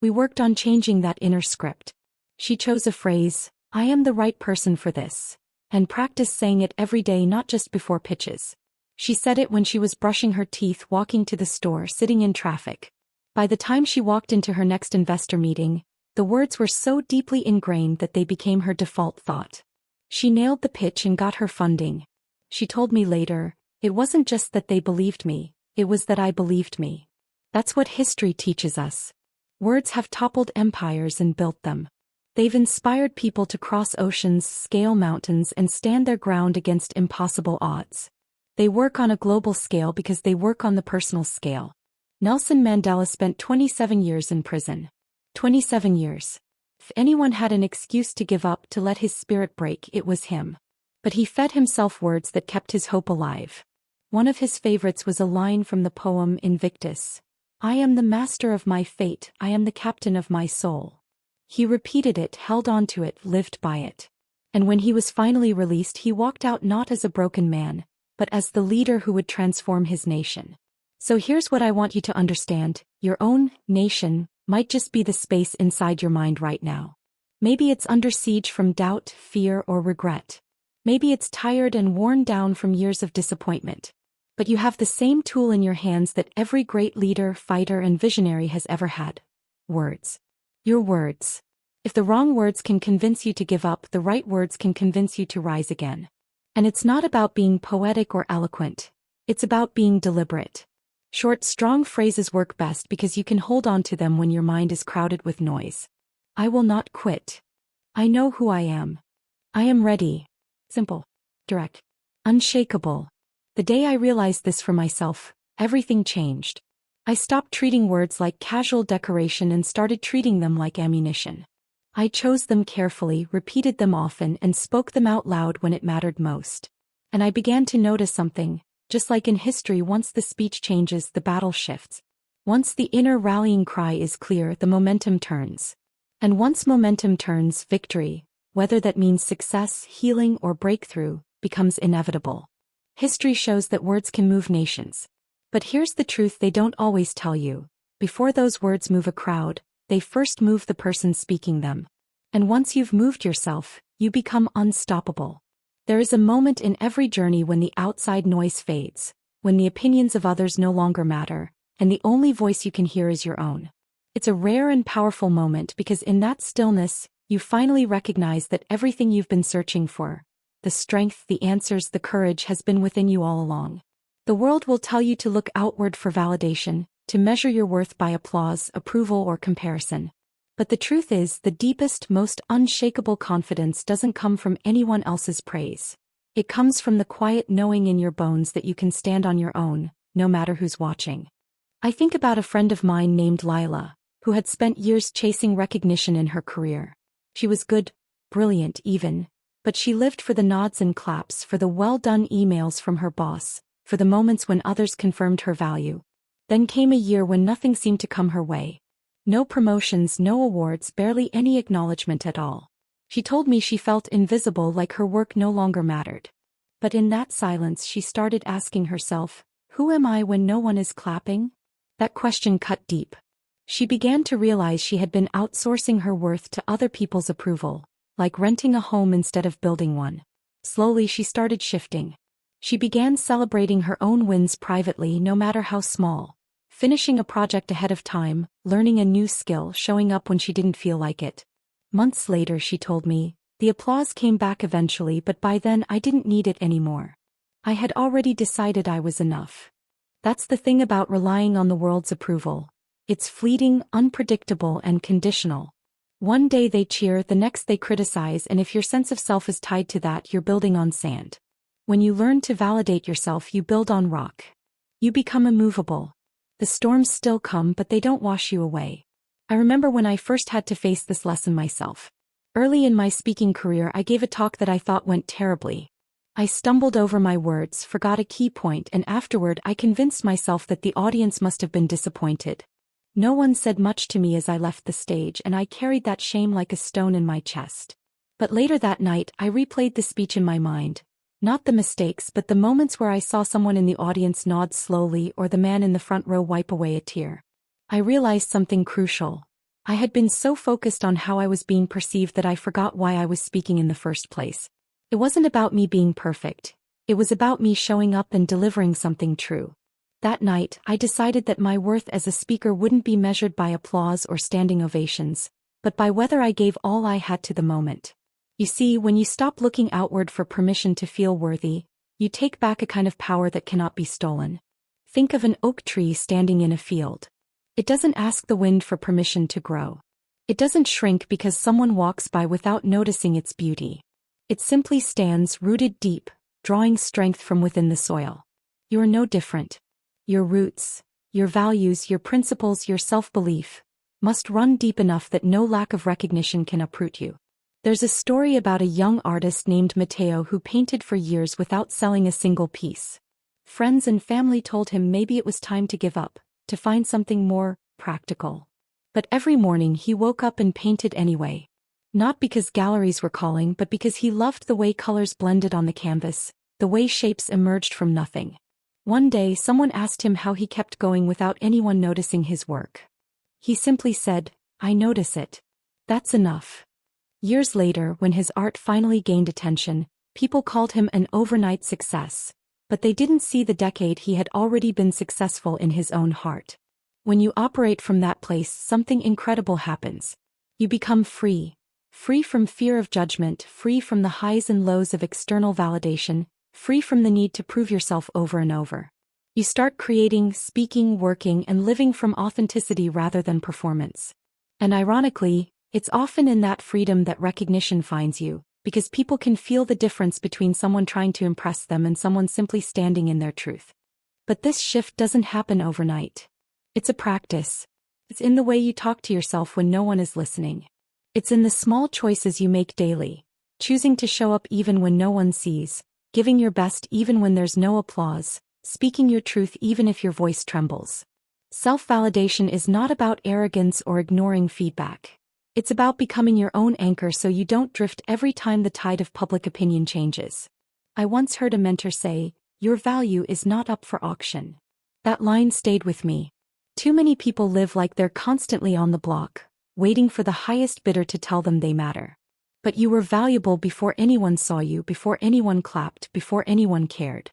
We worked on changing that inner script. She chose a phrase, I am the right person for this, and practiced saying it every day, not just before pitches. She said it when she was brushing her teeth, walking to the store, sitting in traffic. By the time she walked into her next investor meeting, the words were so deeply ingrained that they became her default thought. She nailed the pitch and got her funding. She told me later, it wasn't just that they believed me, it was that I believed me. That's what history teaches us. Words have toppled empires and built them. They've inspired people to cross oceans, scale mountains, and stand their ground against impossible odds. They work on a global scale because they work on the personal scale. Nelson Mandela spent 27 years in prison. 27 years. If anyone had an excuse to give up, to let his spirit break, it was him. But he fed himself words that kept his hope alive. One of his favorites was a line from the poem Invictus. I am the master of my fate, I am the captain of my soul. He repeated it, held on to it, lived by it. And when he was finally released, he walked out not as a broken man, but as the leader who would transform his nation. So here's what I want you to understand, your own nation might just be the space inside your mind right now. Maybe it's under siege from doubt, fear, or regret. Maybe it's tired and worn down from years of disappointment. But you have the same tool in your hands that every great leader, fighter, and visionary has ever had. Words. Your words. If the wrong words can convince you to give up, the right words can convince you to rise again. And it's not about being poetic or eloquent. It's about being deliberate. Short, strong phrases work best because you can hold on to them when your mind is crowded with noise. I will not quit. I know who I am. I am ready. Simple. Direct. Unshakable. The day I realized this for myself, everything changed. I stopped treating words like casual decoration and started treating them like ammunition. I chose them carefully, repeated them often, and spoke them out loud when it mattered most. And I began to notice something. Just like in history, once the speech changes, the battle shifts. Once the inner rallying cry is clear, the momentum turns. And once momentum turns, victory, whether that means success, healing, or breakthrough, becomes inevitable. History shows that words can move nations. But here's the truth they don't always tell you. Before those words move a crowd, they first move the person speaking them. And once you've moved yourself, you become unstoppable. There is a moment in every journey when the outside noise fades, when the opinions of others no longer matter, and the only voice you can hear is your own. It's a rare and powerful moment because in that stillness, you finally recognize that everything you've been searching for, the strength, the answers, the courage, has been within you all along. The world will tell you to look outward for validation, to measure your worth by applause, approval, or comparison. But the truth is, the deepest, most unshakable confidence doesn't come from anyone else's praise. It comes from the quiet knowing in your bones that you can stand on your own, no matter who's watching. I think about a friend of mine named Lila, who had spent years chasing recognition in her career. She was good, brilliant even, but she lived for the nods and claps, for the well-done emails from her boss, for the moments when others confirmed her value. Then came a year when nothing seemed to come her way. No promotions, no awards, barely any acknowledgement at all. She told me she felt invisible, like her work no longer mattered. But in that silence she started asking herself, who am I when no one is clapping? That question cut deep. She began to realize she had been outsourcing her worth to other people's approval, like renting a home instead of building one. Slowly she started shifting. She began celebrating her own wins privately, no matter how small. Finishing a project ahead of time, learning a new skill, showing up when she didn't feel like it. Months later, she told me, the applause came back eventually, but by then I didn't need it anymore. I had already decided I was enough. That's the thing about relying on the world's approval. It's fleeting, unpredictable, and conditional. One day they cheer, the next they criticize, and if your sense of self is tied to that, you're building on sand. When you learn to validate yourself, you build on rock. You become immovable. The storms still come, but they don't wash you away. I remember when I first had to face this lesson myself. Early in my speaking career, I gave a talk that I thought went terribly. I stumbled over my words, forgot a key point, and afterward I convinced myself that the audience must have been disappointed. No one said much to me as I left the stage, and I carried that shame like a stone in my chest. But later that night, I replayed the speech in my mind. Not the mistakes, but the moments where I saw someone in the audience nod slowly or the man in the front row wipe away a tear. I realized something crucial. I had been so focused on how I was being perceived that I forgot why I was speaking in the first place. It wasn't about me being perfect. It was about me showing up and delivering something true. That night, I decided that my worth as a speaker wouldn't be measured by applause or standing ovations, but by whether I gave all I had to the moment. You see, when you stop looking outward for permission to feel worthy, you take back a kind of power that cannot be stolen. Think of an oak tree standing in a field. It doesn't ask the wind for permission to grow. It doesn't shrink because someone walks by without noticing its beauty. It simply stands rooted deep, drawing strength from within the soil. You are no different. Your roots, your values, your principles, your self-belief must run deep enough that no lack of recognition can uproot you. There's a story about a young artist named Matteo who painted for years without selling a single piece. Friends and family told him maybe it was time to give up, to find something more practical. But every morning he woke up and painted anyway. Not because galleries were calling, but because he loved the way colors blended on the canvas, the way shapes emerged from nothing. One day someone asked him how he kept going without anyone noticing his work. He simply said, "I notice it. That's enough." Years later, when his art finally gained attention, people called him an overnight success. But they didn't see the decade he had already been successful in his own heart. When you operate from that place, something incredible happens. You become free. Free from fear of judgment, free from the highs and lows of external validation, free from the need to prove yourself over and over. You start creating, speaking, working, and living from authenticity rather than performance. And ironically, it's often in that freedom that recognition finds you, because people can feel the difference between someone trying to impress them and someone simply standing in their truth. But this shift doesn't happen overnight. It's a practice. It's in the way you talk to yourself when no one is listening. It's in the small choices you make daily, choosing to show up even when no one sees, giving your best even when there's no applause, speaking your truth even if your voice trembles. Self-validation is not about arrogance or ignoring feedback. It's about becoming your own anchor so you don't drift every time the tide of public opinion changes. I once heard a mentor say, "Your value is not up for auction." That line stayed with me. Too many people live like they're constantly on the block, waiting for the highest bidder to tell them they matter. But you were valuable before anyone saw you, before anyone clapped, before anyone cared.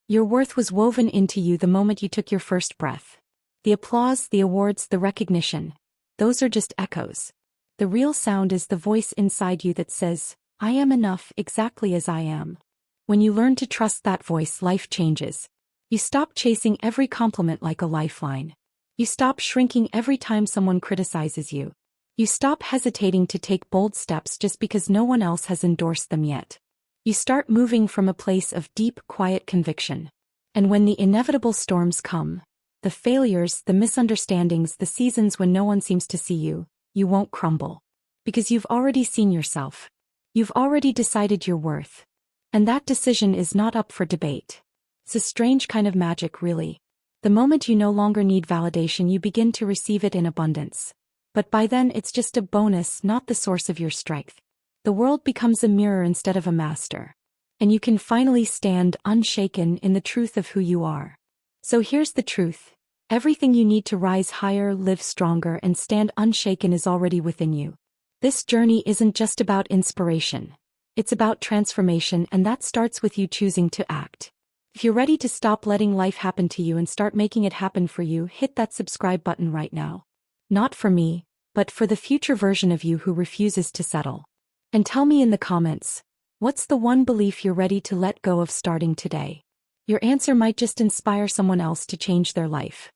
Your worth was woven into you the moment you took your first breath. The applause, the awards, the recognition, those are just echoes. The real sound is the voice inside you that says, "I am enough exactly as I am." When you learn to trust that voice, life changes. You stop chasing every compliment like a lifeline. You stop shrinking every time someone criticizes you. You stop hesitating to take bold steps just because no one else has endorsed them yet. You start moving from a place of deep, quiet conviction. And when the inevitable storms come, the failures, the misunderstandings, the seasons when no one seems to see you, you won't crumble. Because you've already seen yourself. You've already decided your worth. And that decision is not up for debate. It's a strange kind of magic, really. The moment you no longer need validation, you begin to receive it in abundance. But by then it's just a bonus, not the source of your strength. The world becomes a mirror instead of a master. And you can finally stand unshaken in the truth of who you are. So here's the truth. Everything you need to rise higher, live stronger, and stand unshaken is already within you. This journey isn't just about inspiration. It's about transformation, and that starts with you choosing to act. If you're ready to stop letting life happen to you and start making it happen for you, hit that subscribe button right now. Not for me, but for the future version of you who refuses to settle. And tell me in the comments, what's the one belief you're ready to let go of starting today? Your answer might just inspire someone else to change their life.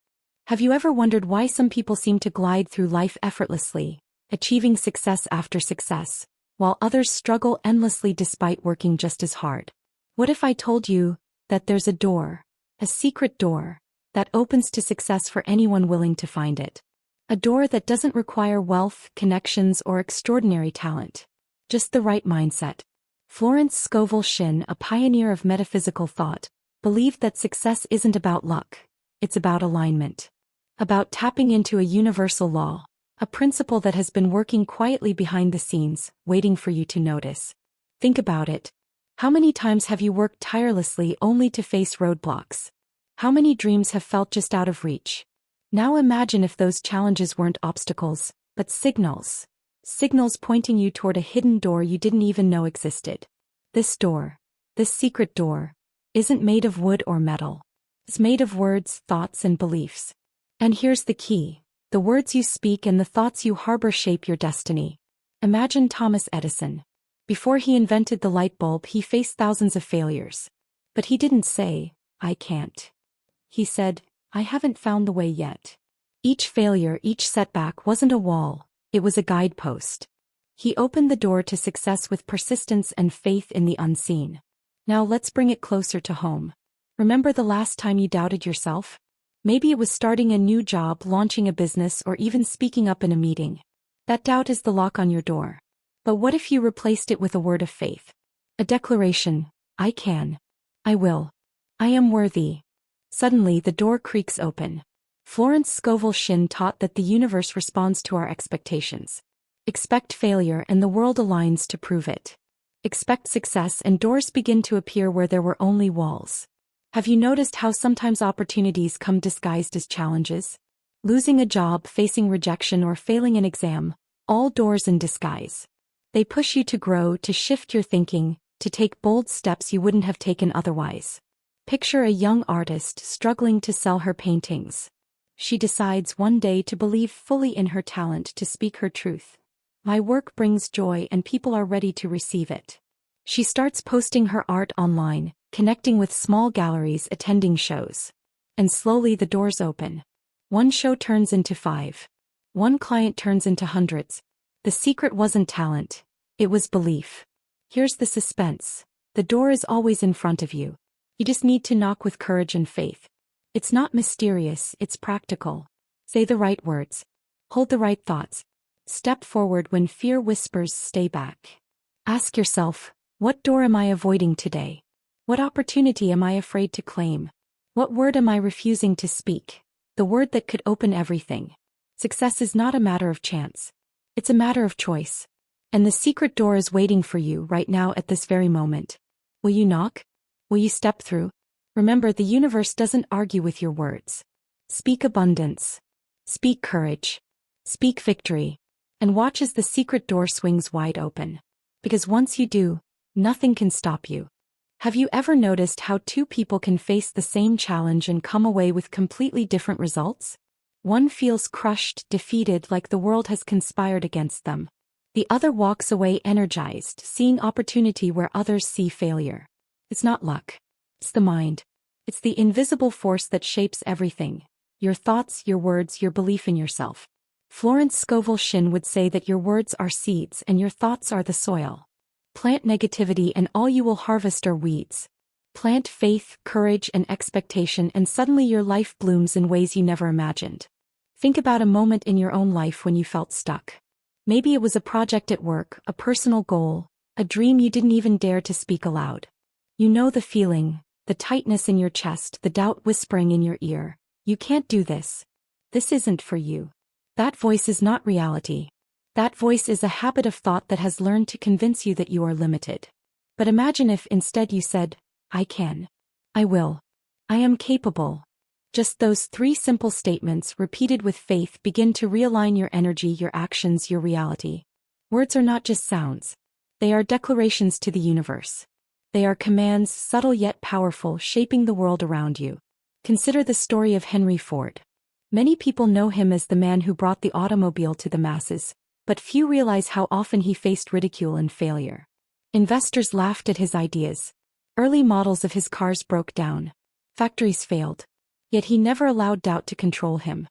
Have you ever wondered why some people seem to glide through life effortlessly, achieving success after success, while others struggle endlessly despite working just as hard? What if I told you that there's a door, a secret door, that opens to success for anyone willing to find it? A door that doesn't require wealth, connections, or extraordinary talent. Just the right mindset. Florence Scovel, a pioneer of metaphysical thought, believed that success isn't about luck, it's about alignment. About tapping into a universal law. A principle that has been working quietly behind the scenes, waiting for you to notice. Think about it. How many times have you worked tirelessly only to face roadblocks? How many dreams have felt just out of reach? Now imagine if those challenges weren't obstacles, but signals. Signals pointing you toward a hidden door you didn't even know existed. This door, this secret door, isn't made of wood or metal. It's made of words, thoughts, and beliefs. And here's the key. The words you speak and the thoughts you harbor shape your destiny. Imagine Thomas Edison. Before he invented the light bulb, he faced thousands of failures. But he didn't say, "I can't." He said, "I haven't found the way yet." Each failure, each setback wasn't a wall, it was a guidepost. He opened the door to success with persistence and faith in the unseen. Now let's bring it closer to home. Remember the last time you doubted yourself? Maybe it was starting a new job, launching a business, or even speaking up in a meeting. That doubt is the lock on your door. But what if you replaced it with a word of faith? A declaration, "I can. I will. I am worthy." Suddenly the door creaks open. Florence Scovel taught that the universe responds to our expectations. Expect failure and the world aligns to prove it. Expect success and doors begin to appear where there were only walls. Have you noticed how sometimes opportunities come disguised as challenges? Losing a job, facing rejection, or failing an exam, all doors in disguise. They push you to grow, to shift your thinking, to take bold steps you wouldn't have taken otherwise. Picture a young artist struggling to sell her paintings. She decides one day to believe fully in her talent, to speak her truth. "My work brings joy and people are ready to receive it." She starts posting her art online, connecting with small galleries, attending shows. And slowly the doors open. One show turns into 5. One client turns into hundreds. The secret wasn't talent. It was belief. Here's the suspense. The door is always in front of you. You just need to knock with courage and faith. It's not mysterious, it's practical. Say the right words. Hold the right thoughts. Step forward when fear whispers, stay back. Ask yourself, what door am I avoiding today? What opportunity am I afraid to claim? What word am I refusing to speak? The word that could open everything. Success is not a matter of chance. It's a matter of choice. And the secret door is waiting for you right now at this very moment. Will you knock? Will you step through? Remember, the universe doesn't argue with your words. Speak abundance. Speak courage. Speak victory. And watch as the secret door swings wide open. Because once you do, nothing can stop you. Have you ever noticed how two people can face the same challenge and come away with completely different results? One feels crushed, defeated, like the world has conspired against them. The other walks away energized, seeing opportunity where others see failure. It's not luck. It's the mind. It's the invisible force that shapes everything. Your thoughts, your words, your belief in yourself. Florence Scovel would say that your words are seeds and your thoughts are the soil. Plant negativity and all you will harvest are weeds. Plant faith, courage, and expectation and suddenly your life blooms in ways you never imagined. Think about a moment in your own life when you felt stuck. Maybe it was a project at work, a personal goal, a dream you didn't even dare to speak aloud. You know the feeling, the tightness in your chest, the doubt whispering in your ear. You can't do this. This isn't for you. That voice is not reality. That voice is a habit of thought that has learned to convince you that you are limited. But imagine if instead you said, "I can. I will. I am capable." Just those 3 simple statements, repeated with faith, begin to realign your energy, your actions, your reality. Words are not just sounds. They are declarations to the universe. They are commands, subtle yet powerful, shaping the world around you. Consider the story of Henry Ford. Many people know him as the man who brought the automobile to the masses, but few realize how often he faced ridicule and failure. Investors laughed at his ideas. Early models of his cars broke down. Factories failed. Yet he never allowed doubt to control him.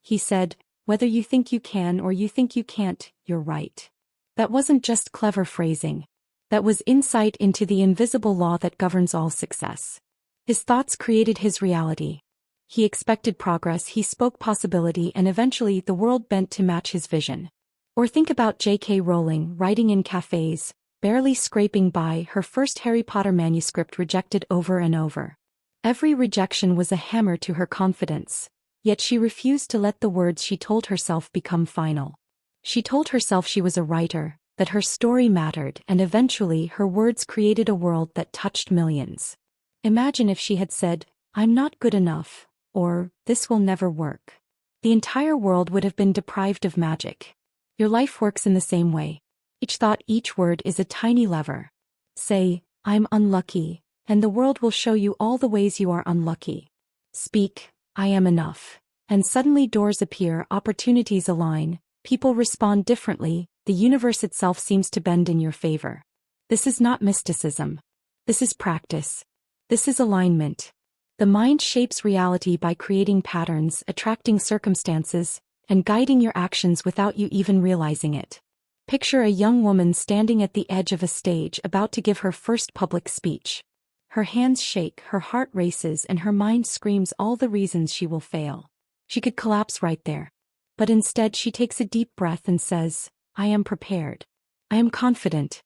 He said, "Whether you think you can or you think you can't, you're right." That wasn't just clever phrasing. That was insight into the invisible law that governs all success. His thoughts created his reality. He expected progress, he spoke possibility, and eventually the world bent to match his vision. Or think about J.K. Rowling, writing in cafes, barely scraping by, her first Harry Potter manuscript rejected over and over. Every rejection was a hammer to her confidence. Yet she refused to let the words she told herself become final. She told herself she was a writer, that her story mattered, and eventually her words created a world that touched millions. Imagine if she had said, "I'm not good enough," or "This will never work." The entire world would have been deprived of magic. Your life works in the same way. Each thought, each word is a tiny lever. Say, "I'm unlucky," and the world will show you all the ways you are unlucky. Speak, "I am enough," and suddenly doors appear, opportunities align, people respond differently, the universe itself seems to bend in your favor. This is not mysticism. This is practice. This is alignment. The mind shapes reality by creating patterns, attracting circumstances, and guiding your actions without you even realizing it. Picture a young woman standing at the edge of a stage about to give her first public speech. Her hands shake, her heart races, and her mind screams all the reasons she will fail. She could collapse right there. But instead she takes a deep breath and says, "I am prepared. I am confident.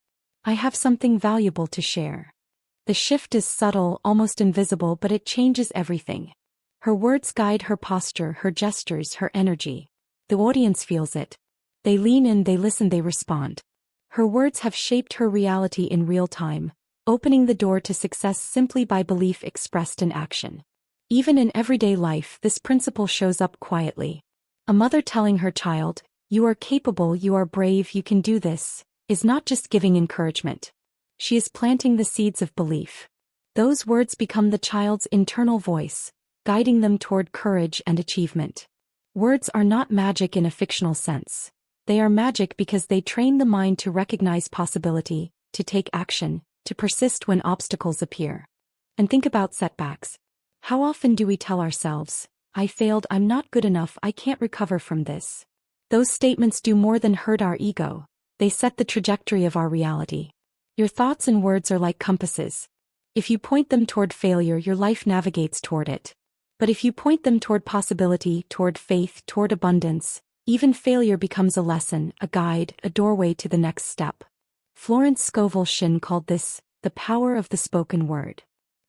I have something valuable to share." The shift is subtle, almost invisible, but it changes everything. Her words guide her posture, her gestures, her energy. The audience feels it. They lean in, they listen, they respond. Her words have shaped her reality in real time, opening the door to success simply by belief expressed in action. Even in everyday life, this principle shows up quietly. A mother telling her child, "You are capable, you are brave, you can do this," is not just giving encouragement. She is planting the seeds of belief. Those words become the child's internal voice, guiding them toward courage and achievement. Words are not magic in a fictional sense. They are magic because they train the mind to recognize possibility, to take action, to persist when obstacles appear. And think about setbacks. How often do we tell ourselves, "I failed, I'm not good enough, I can't recover from this"? Those statements do more than hurt our ego. They set the trajectory of our reality. Your thoughts and words are like compasses. If you point them toward failure, your life navigates toward it. But if you point them toward possibility, toward faith, toward abundance, even failure becomes a lesson, a guide, a doorway to the next step. Florence Scovel called this the power of the spoken word.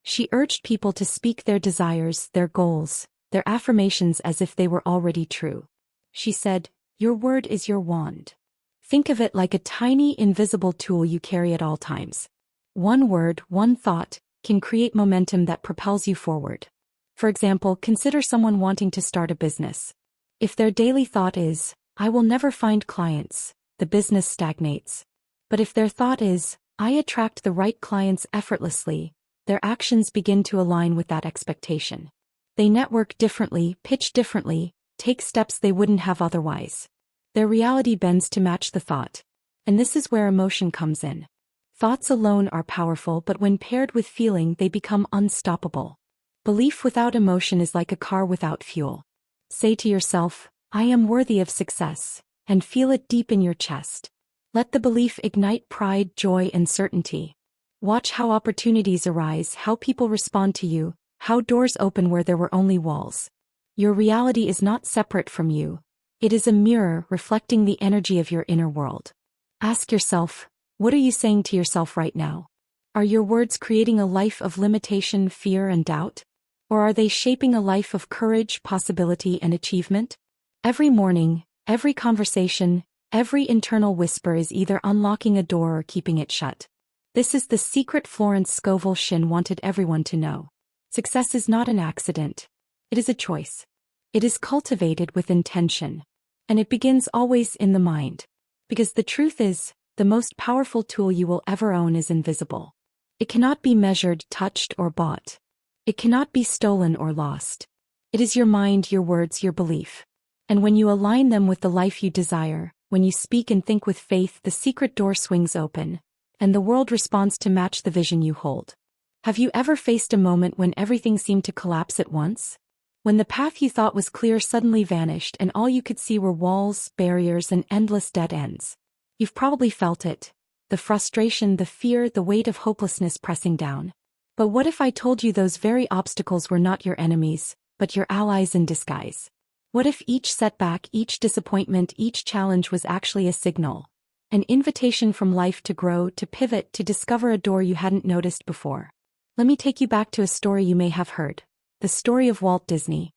She urged people to speak their desires, their goals, their affirmations as if they were already true. She said, "Your word is your wand." Think of it like a tiny, invisible tool you carry at all times. One word, one thought, can create momentum that propels you forward. For example, consider someone wanting to start a business. If their daily thought is, "I will never find clients," the business stagnates. But if their thought is, "I attract the right clients effortlessly," their actions begin to align with that expectation. They network differently, pitch differently, take steps they wouldn't have otherwise. Their reality bends to match the thought. And this is where emotion comes in. Thoughts alone are powerful, but when paired with feeling, they become unstoppable. Belief without emotion is like a car without fuel. Say to yourself, "I am worthy of success," and feel it deep in your chest. Let the belief ignite pride, joy, and certainty. Watch how opportunities arise, how people respond to you, how doors open where there were only walls. Your reality is not separate from you. It is a mirror reflecting the energy of your inner world. Ask yourself, what are you saying to yourself right now? Are your words creating a life of limitation, fear, and doubt? Or are they shaping a life of courage, possibility, and achievement? Every morning, every conversation, every internal whisper is either unlocking a door or keeping it shut. This is the secret Florence Scovel wanted everyone to know. Success is not an accident. It is a choice. It is cultivated with intention. And it begins always in the mind. Because the truth is, the most powerful tool you will ever own is invisible. It cannot be measured, touched, or bought. It cannot be stolen or lost. It is your mind, your words, your belief. And when you align them with the life you desire, when you speak and think with faith, the secret door swings open, and the world responds to match the vision you hold. Have you ever faced a moment when everything seemed to collapse at once? When the path you thought was clear suddenly vanished and all you could see were walls, barriers, and endless dead ends. You've probably felt it. The frustration, the fear, the weight of hopelessness pressing down. But what if I told you those very obstacles were not your enemies, but your allies in disguise? What if each setback, each disappointment, each challenge was actually a signal? An invitation from life to grow, to pivot, to discover a door you hadn't noticed before. Let me take you back to a story you may have heard. The story of Walt Disney.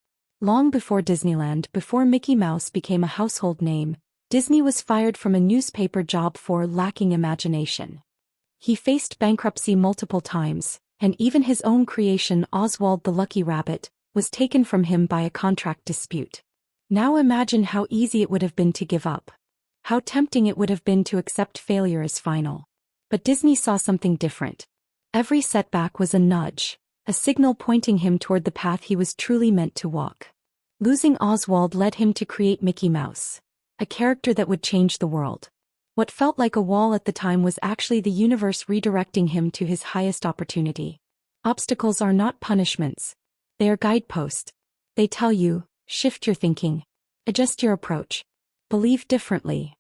Long before Disneyland, before Mickey Mouse became a household name, Disney was fired from a newspaper job for lacking imagination. He faced bankruptcy multiple times, and even his own creation, Oswald the Lucky Rabbit, was taken from him by a contract dispute. Now imagine how easy it would have been to give up. How tempting it would have been to accept failure as final. But Disney saw something different. Every setback was a nudge, a signal pointing him toward the path he was truly meant to walk. Losing Oswald led him to create Mickey Mouse, a character that would change the world. What felt like a wall at the time was actually the universe redirecting him to his highest opportunity. Obstacles are not punishments. They are guideposts. They tell you, shift your thinking. Adjust your approach. Believe differently.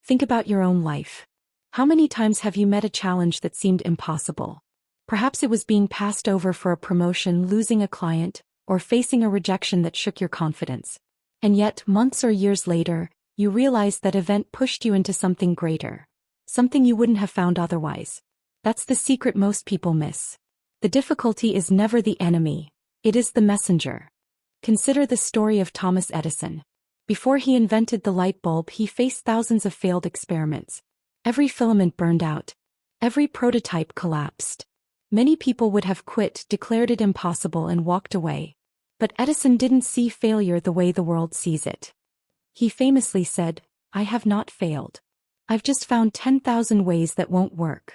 Think about your own life. How many times have you met a challenge that seemed impossible? Perhaps it was being passed over for a promotion, losing a client, or facing a rejection that shook your confidence. And yet, months or years later, you realized that event pushed you into something greater. Something you wouldn't have found otherwise. That's the secret most people miss. The difficulty is never the enemy. It is the messenger. Consider the story of Thomas Edison. Before he invented the light bulb, he faced thousands of failed experiments. Every filament burned out. Every prototype collapsed. Many people would have quit, declared it impossible, and walked away. But Edison didn't see failure the way the world sees it. He famously said, "I have not failed. I've just found 10,000 ways that won't work."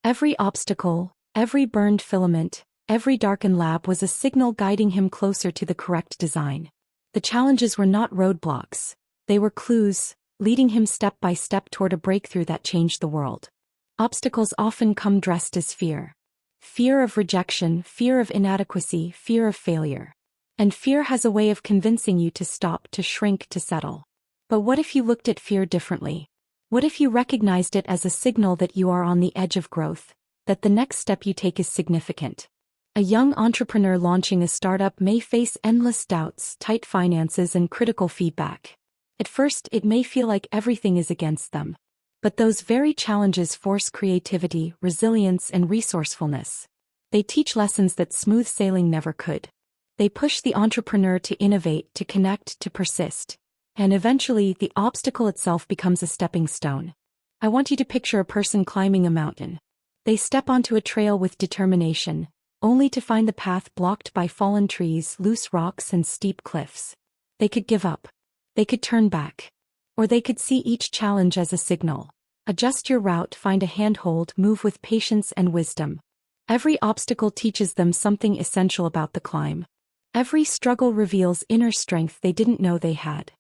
Every obstacle, every burned filament, every darkened lab was a signal guiding him closer to the correct design. The challenges were not roadblocks. They were clues, leading him step by step toward a breakthrough that changed the world. Obstacles often come dressed as fear. Fear of rejection, fear of inadequacy, fear of failure. And fear has a way of convincing you to stop, to shrink, to settle. But what if you looked at fear differently? What if you recognized it as a signal that you are on the edge of growth, that the next step you take is significant? A young entrepreneur launching a startup may face endless doubts, tight finances, and critical feedback. At first, it may feel like everything is against them. But those very challenges force creativity, resilience, and resourcefulness. They teach lessons that smooth sailing never could. They push the entrepreneur to innovate, to connect, to persist. And eventually, the obstacle itself becomes a stepping stone. I want you to picture a person climbing a mountain. They step onto a trail with determination, only to find the path blocked by fallen trees, loose rocks, and steep cliffs. They could give up. They could turn back. Or they could see each challenge as a signal. Adjust your route, find a handhold, move with patience and wisdom. Every obstacle teaches them something essential about the climb. Every struggle reveals inner strength they didn't know they had.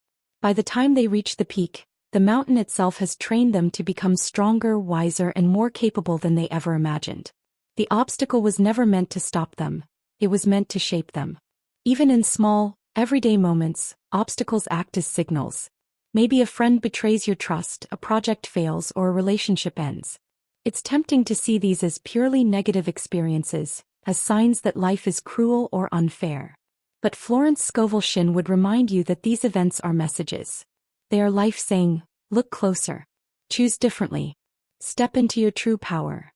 By the time they reach the peak, the mountain itself has trained them to become stronger, wiser, and more capable than they ever imagined. The obstacle was never meant to stop them. It was meant to shape them. Even in small, everyday moments, obstacles act as signals. Maybe a friend betrays your trust, a project fails, or a relationship ends. It's tempting to see these as purely negative experiences, as signs that life is cruel or unfair. But Florence Scovel would remind you that these events are messages. They are life saying, look closer. Choose differently. Step into your true power.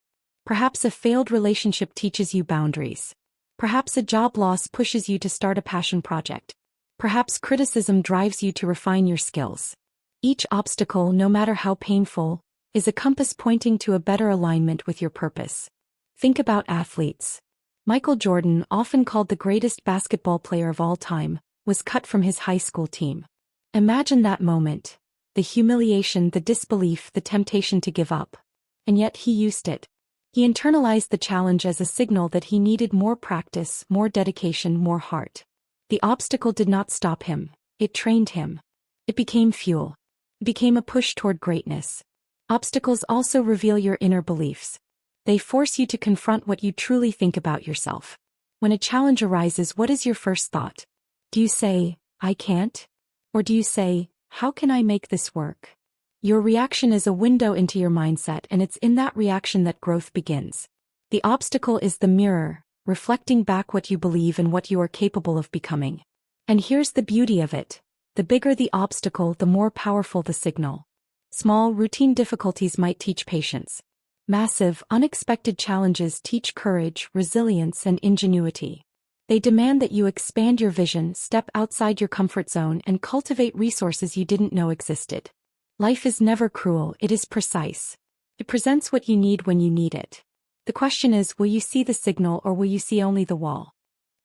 Perhaps a failed relationship teaches you boundaries. Perhaps a job loss pushes you to start a passion project. Perhaps criticism drives you to refine your skills. Each obstacle, no matter how painful, is a compass pointing to a better alignment with your purpose. Think about athletes. Michael Jordan, often called the greatest basketball player of all time, was cut from his high school team. Imagine that moment. The humiliation, the disbelief, the temptation to give up. And yet he used it. He internalized the challenge as a signal that he needed more practice, more dedication, more heart. The obstacle did not stop him. It trained him. It became fuel. It became a push toward greatness. Obstacles also reveal your inner beliefs. They force you to confront what you truly think about yourself. When a challenge arises, what is your first thought? Do you say, "I can't"? Or do you say, "How can I make this work"? Your reaction is a window into your mindset, and it's in that reaction that growth begins. The obstacle is the mirror, reflecting back what you believe and what you are capable of becoming. And here's the beauty of it. The bigger the obstacle, the more powerful the signal. Small, routine difficulties might teach patience. Massive, unexpected challenges teach courage, resilience, and ingenuity. They demand that you expand your vision, step outside your comfort zone, and cultivate resources you didn't know existed. Life is never cruel, it is precise. It presents what you need when you need it. The question is, will you see the signal or will you see only the wall?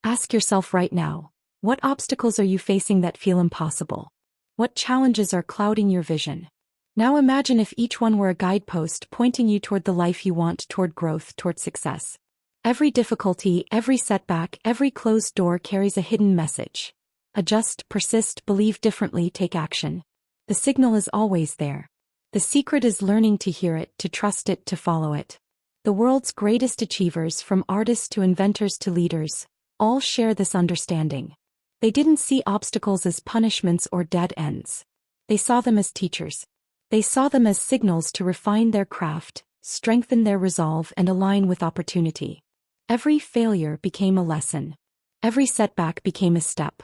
Ask yourself right now, what obstacles are you facing that feel impossible? What challenges are clouding your vision? Now imagine if each one were a guidepost pointing you toward the life you want, toward growth, toward success. Every difficulty, every setback, every closed door carries a hidden message. Adjust, persist, believe differently, take action. The signal is always there. The secret is learning to hear it, to trust it, to follow it. The world's greatest achievers, from artists to inventors to leaders, all share this understanding. They didn't see obstacles as punishments or dead ends. They saw them as teachers. They saw them as signals to refine their craft, strengthen their resolve, and align with opportunity. Every failure became a lesson. Every setback became a step.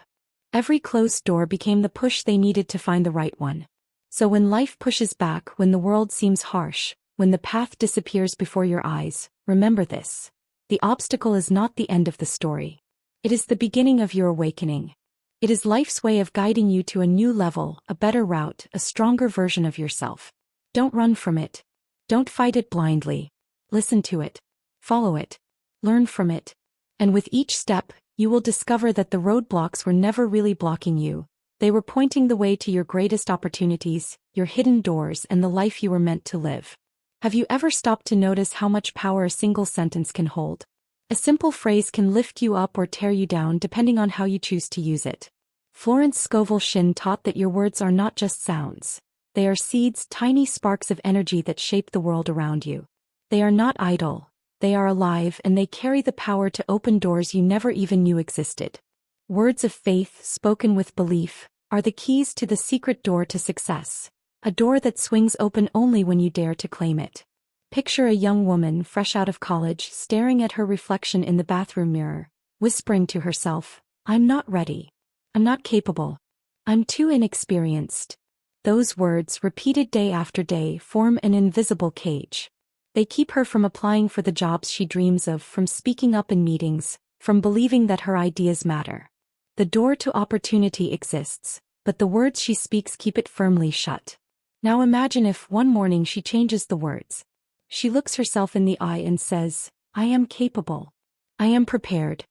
Every closed door became the push they needed to find the right one. So when life pushes back, when the world seems harsh, when the path disappears before your eyes, remember this. The obstacle is not the end of the story. It is the beginning of your awakening. It is life's way of guiding you to a new level, a better route, a stronger version of yourself. Don't run from it. Don't fight it blindly. Listen to it. Follow it. Learn from it. And with each step, you will discover that the roadblocks were never really blocking you. They were pointing the way to your greatest opportunities, your hidden doors, and the life you were meant to live. Have you ever stopped to notice how much power a single sentence can hold? A simple phrase can lift you up or tear you down depending on how you choose to use it. Florence Scovel taught that your words are not just sounds. They are seeds, tiny sparks of energy that shape the world around you. They are not idle. They are alive, and they carry the power to open doors you never even knew existed. Words of faith, spoken with belief, are the keys to the secret door to success. A door that swings open only when you dare to claim it. Picture a young woman fresh out of college, staring at her reflection in the bathroom mirror, whispering to herself, "I'm not ready. I'm not capable. I'm too inexperienced." Those words, repeated day after day, form an invisible cage. They keep her from applying for the jobs she dreams of, from speaking up in meetings, from believing that her ideas matter. The door to opportunity exists, but the words she speaks keep it firmly shut. Now imagine if one morning she changes the words. She looks herself in the eye and says, "I am capable. I am prepared.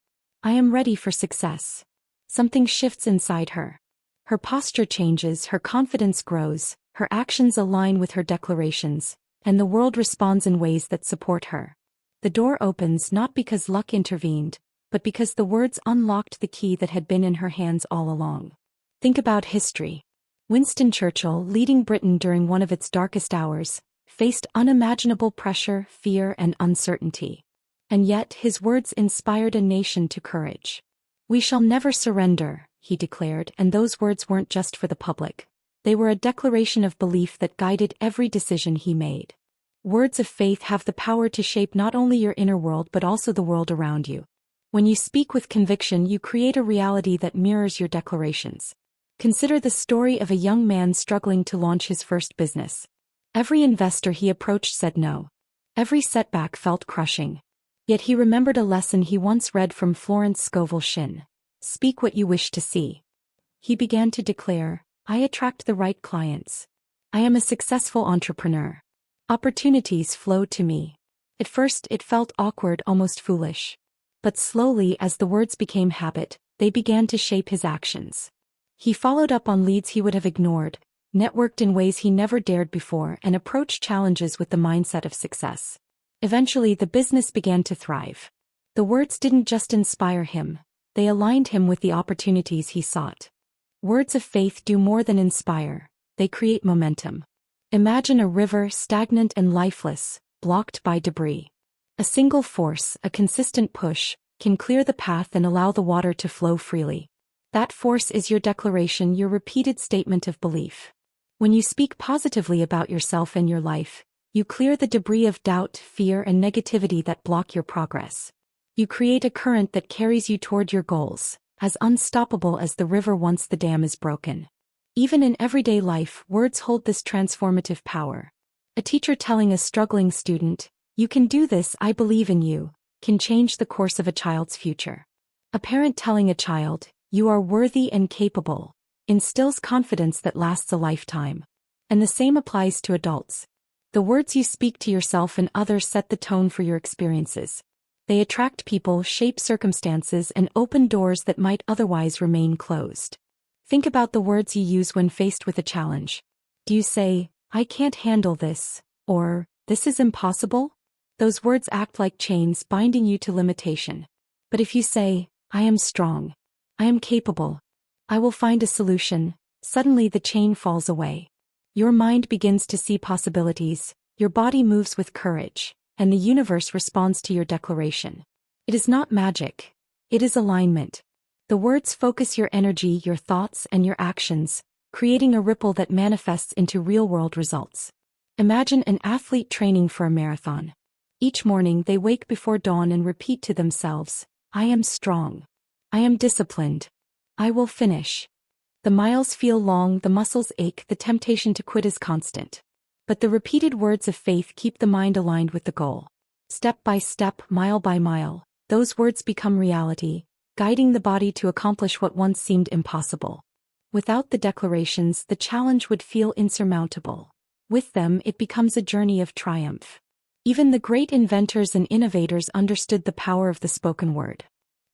I am ready for success." Something shifts inside her. Her posture changes, her confidence grows, her actions align with her declarations, and the world responds in ways that support her. The door opens not because luck intervened, but because the words unlocked the key that had been in her hands all along. Think about history. Winston Churchill, leading Britain during one of its darkest hours, faced unimaginable pressure, fear, and uncertainty. And yet his words inspired a nation to courage. "We shall never surrender," he declared, and those words weren't just for the public. They were a declaration of belief that guided every decision he made. Words of faith have the power to shape not only your inner world but also the world around you. When you speak with conviction, you create a reality that mirrors your declarations. Consider the story of a young man struggling to launch his first business. Every investor he approached said no. Every setback felt crushing. Yet he remembered a lesson he once read from Florence Scovel. "Speak what you wish to see." He began to declare, "I attract the right clients. I am a successful entrepreneur. Opportunities flow to me." At first it felt awkward, almost foolish. But slowly, as the words became habit, they began to shape his actions. He followed up on leads he would have ignored, networked in ways he never dared before, and approached challenges with the mindset of success. Eventually the business began to thrive. The words didn't just inspire him, they aligned him with the opportunities he sought. Words of faith do more than inspire, they create momentum. Imagine a river, stagnant and lifeless, blocked by debris. A single force, a consistent push, can clear the path and allow the water to flow freely. That force is your declaration, your repeated statement of belief. When you speak positively about yourself and your life, you clear the debris of doubt, fear, and negativity that block your progress. You create a current that carries you toward your goals, as unstoppable as the river once the dam is broken. Even in everyday life, words hold this transformative power. A teacher telling a struggling student, "You can do this, I believe in you," can change the course of a child's future. A parent telling a child, "You are worthy and capable," instills confidence that lasts a lifetime. And the same applies to adults. The words you speak to yourself and others set the tone for your experiences. They attract people, shape circumstances, and open doors that might otherwise remain closed. Think about the words you use when faced with a challenge. Do you say, "I can't handle this," or "This is impossible"? Those words act like chains binding you to limitation. But if you say, "I am strong. I am capable. I will find a solution," suddenly the chain falls away. Your mind begins to see possibilities, your body moves with courage, and the universe responds to your declaration. It is not magic. It is alignment. The words focus your energy, your thoughts, and your actions, creating a ripple that manifests into real-world results. Imagine an athlete training for a marathon. Each morning they wake before dawn and repeat to themselves, "I am strong. I am disciplined. I will finish." The miles feel long, the muscles ache, the temptation to quit is constant. But the repeated words of faith keep the mind aligned with the goal. Step by step, mile by mile, those words become reality, guiding the body to accomplish what once seemed impossible. Without the declarations, the challenge would feel insurmountable. With them, it becomes a journey of triumph. Even the great inventors and innovators understood the power of the spoken word.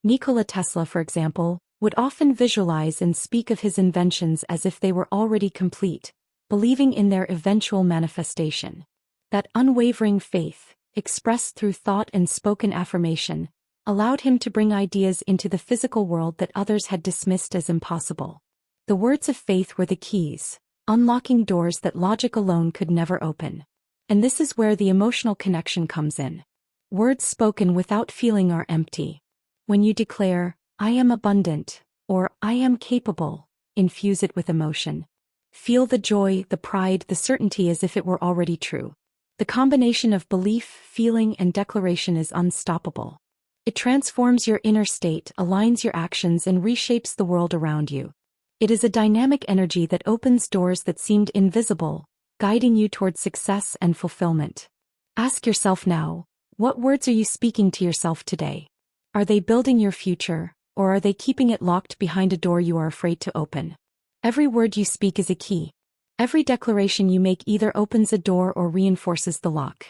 Nikola Tesla, for example, would often visualize and speak of his inventions as if they were already complete, believing in their eventual manifestation. That unwavering faith, expressed through thought and spoken affirmation, allowed him to bring ideas into the physical world that others had dismissed as impossible. The words of faith were the keys, unlocking doors that logic alone could never open. And this is where the emotional connection comes in. Words spoken without feeling are empty. When you declare, "I am abundant," or "I am capable," infuse it with emotion. Feel the joy, the pride, the certainty as if it were already true. The combination of belief, feeling, and declaration is unstoppable. It transforms your inner state, aligns your actions, and reshapes the world around you. It is a dynamic energy that opens doors that seemed invisible, guiding you towards success and fulfillment. Ask yourself now, what words are you speaking to yourself today? Are they building your future, or are they keeping it locked behind a door you are afraid to open? Every word you speak is a key. Every declaration you make either opens a door or reinforces the lock.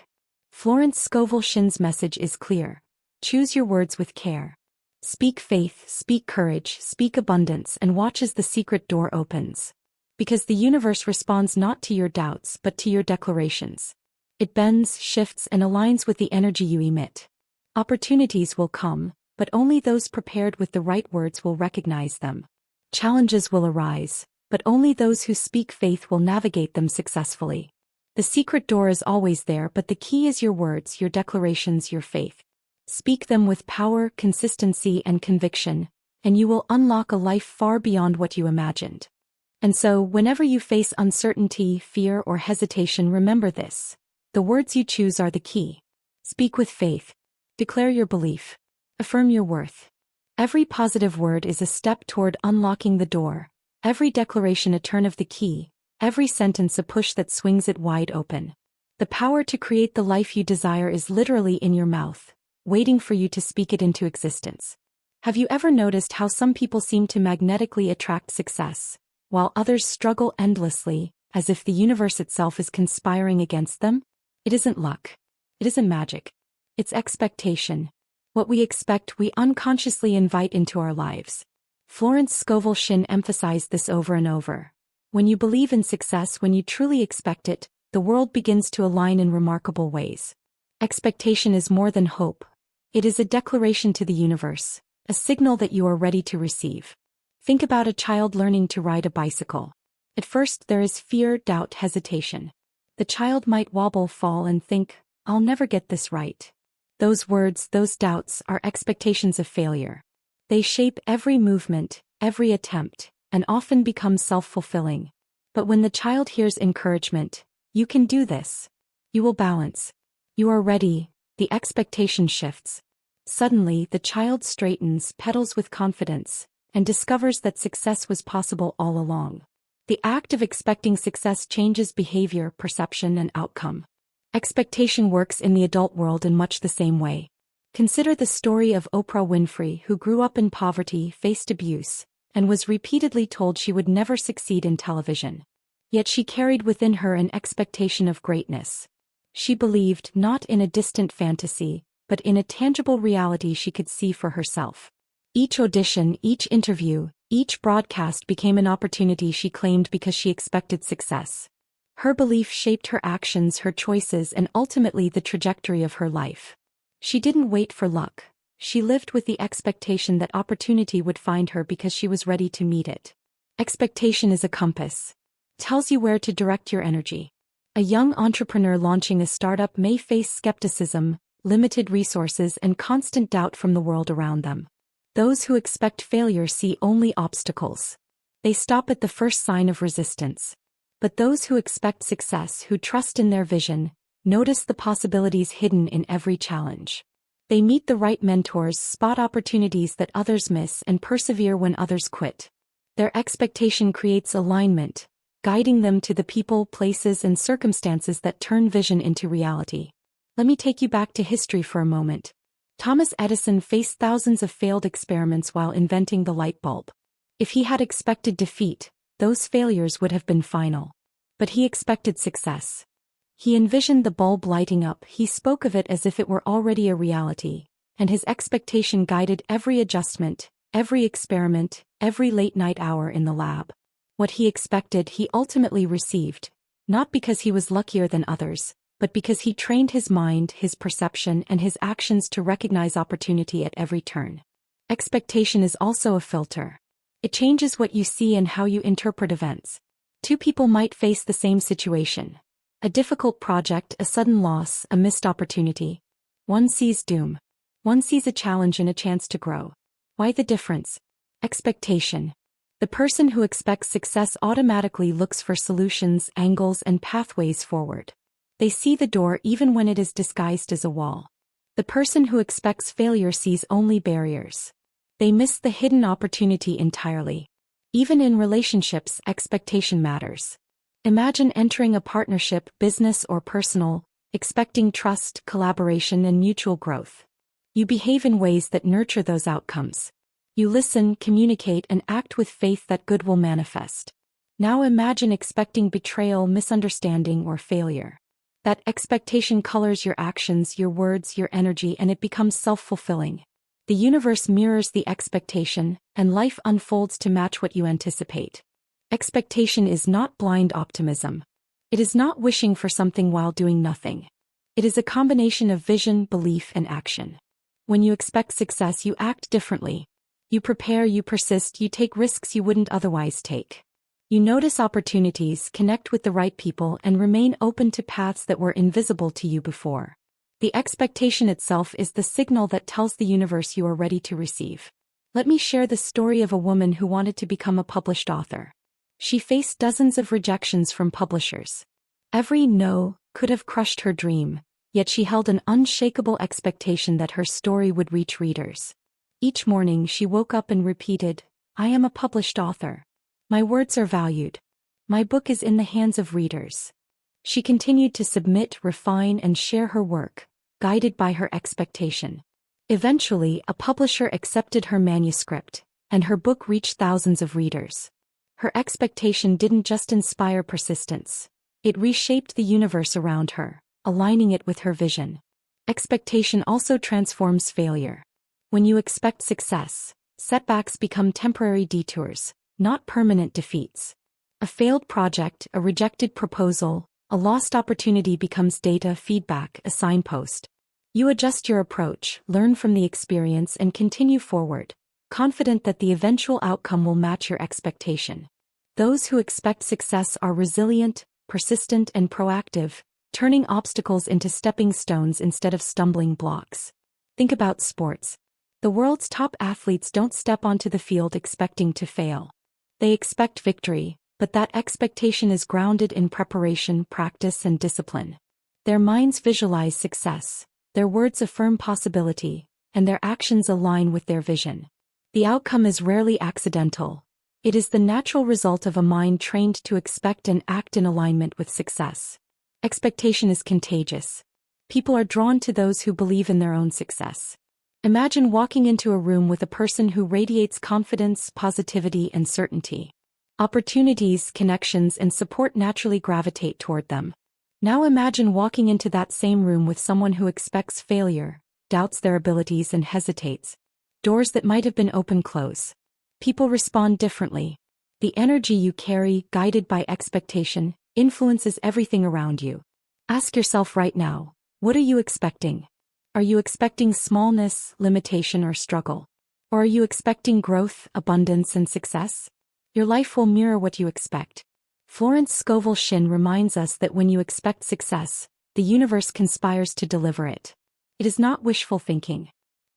Florence Scovel Shinn'S message is clear. Choose your words with care. Speak faith, speak courage, speak abundance, and watch as the secret door opens. Because the universe responds not to your doubts but to your declarations. It bends, shifts, and aligns with the energy you emit. Opportunities will come, but only those prepared with the right words will recognize them. Challenges will arise, but only those who speak faith will navigate them successfully. The secret door is always there, but the key is your words, your declarations, your faith. Speak them with power, consistency, and conviction, and you will unlock a life far beyond what you imagined. And so, whenever you face uncertainty, fear, or hesitation, remember this. The words you choose are the key. Speak with faith. Declare your belief. Affirm your worth. Every positive word is a step toward unlocking the door, every declaration a turn of the key, every sentence a push that swings it wide open. The power to create the life you desire is literally in your mouth, waiting for you to speak it into existence. Have you ever noticed how some people seem to magnetically attract success, while others struggle endlessly, as if the universe itself is conspiring against them? It isn't luck. It isn't magic. It's expectation. What we expect, we unconsciously invite into our lives. Florence Scovel Shinn emphasized this over and over. When you believe in success, when you truly expect it, the world begins to align in remarkable ways. Expectation is more than hope. It is a declaration to the universe, a signal that you are ready to receive. Think about a child learning to ride a bicycle. At first, there is fear, doubt, hesitation. The child might wobble, fall, and think, "I'll never get this right." Those words, those doubts, are expectations of failure. They shape every movement, every attempt, and often become self-fulfilling. But when the child hears encouragement, "You can do this. You will balance. You are ready," the expectation shifts. Suddenly, the child straightens, pedals with confidence, and discovers that success was possible all along. The act of expecting success changes behavior, perception, and outcome. Expectation works in the adult world in much the same way. Consider the story of Oprah Winfrey, who grew up in poverty, faced abuse, and was repeatedly told she would never succeed in television. Yet she carried within her an expectation of greatness. She believed not in a distant fantasy, but in a tangible reality she could see for herself. Each audition, each interview, each broadcast became an opportunity she claimed because she expected success. Her belief shaped her actions, her choices, and ultimately the trajectory of her life. She didn't wait for luck. She lived with the expectation that opportunity would find her because she was ready to meet it. Expectation is a compass. It tells you where to direct your energy. A young entrepreneur launching a startup may face skepticism, limited resources, and constant doubt from the world around them. Those who expect failure see only obstacles. They stop at the first sign of resistance. But those who expect success, who trust in their vision, notice the possibilities hidden in every challenge. They meet the right mentors, spot opportunities that others miss, and persevere when others quit. Their expectation creates alignment, guiding them to the people, places, and circumstances that turn vision into reality. Let me take you back to history for a moment. Thomas Edison faced thousands of failed experiments while inventing the light bulb. If he had expected defeat, those failures would have been final. But he expected success. He envisioned the bulb lighting up, he spoke of it as if it were already a reality, and his expectation guided every adjustment, every experiment, every late-night hour in the lab. What he expected he ultimately received, not because he was luckier than others, but because he trained his mind, his perception, and his actions to recognize opportunity at every turn. Expectation is also a filter. It changes what you see and how you interpret events. Two people might face the same situation. A difficult project, a sudden loss, a missed opportunity. One sees doom. One sees a challenge and a chance to grow. Why the difference? Expectation. The person who expects success automatically looks for solutions, angles, and pathways forward. They see the door even when it is disguised as a wall. The person who expects failure sees only barriers. They miss the hidden opportunity entirely. Even in relationships, expectation matters. Imagine entering a partnership, business or personal, expecting trust, collaboration, and mutual growth. You behave in ways that nurture those outcomes. You listen, communicate, and act with faith that good will manifest. Now imagine expecting betrayal, misunderstanding, or failure. That expectation colors your actions, your words, your energy, and it becomes self-fulfilling. The universe mirrors the expectation, and life unfolds to match what you anticipate. Expectation is not blind optimism. It is not wishing for something while doing nothing. It is a combination of vision, belief, and action. When you expect success, you act differently. You prepare, you persist, you take risks you wouldn't otherwise take. You notice opportunities, connect with the right people, and remain open to paths that were invisible to you before. The expectation itself is the signal that tells the universe you are ready to receive. Let me share the story of a woman who wanted to become a published author. She faced dozens of rejections from publishers. Every no could have crushed her dream, yet she held an unshakable expectation that her story would reach readers. Each morning she woke up and repeated, "I am a published author. My words are valued. My book is in the hands of readers." She continued to submit, refine, and share her work, guided by her expectation. Eventually, a publisher accepted her manuscript, and her book reached thousands of readers. Her expectation didn't just inspire persistence. It reshaped the universe around her, aligning it with her vision. Expectation also transforms failure. When you expect success, setbacks become temporary detours, not permanent defeats. A failed project, a rejected proposal, a lost opportunity becomes data, feedback, a signpost. You adjust your approach, learn from the experience, and continue forward, confident that the eventual outcome will match your expectation. Those who expect success are resilient, persistent, and proactive, turning obstacles into stepping stones instead of stumbling blocks. Think about sports. The world's top athletes don't step onto the field expecting to fail. They expect victory, but that expectation is grounded in preparation, practice, and discipline. Their minds visualize success, their words affirm possibility, and their actions align with their vision. The outcome is rarely accidental. It is the natural result of a mind trained to expect and act in alignment with success. Expectation is contagious. People are drawn to those who believe in their own success. Imagine walking into a room with a person who radiates confidence, positivity, and certainty. Opportunities, connections, and support naturally gravitate toward them. Now imagine walking into that same room with someone who expects failure, doubts their abilities, and hesitates. Doors that might have been open close. People respond differently. The energy you carry, guided by expectation, influences everything around you. Ask yourself right now, what are you expecting? Are you expecting smallness, limitation, or struggle? Or are you expecting growth, abundance, and success? Your life will mirror what you expect. Florence Scovel reminds us that when you expect success, the universe conspires to deliver it. It is not wishful thinking.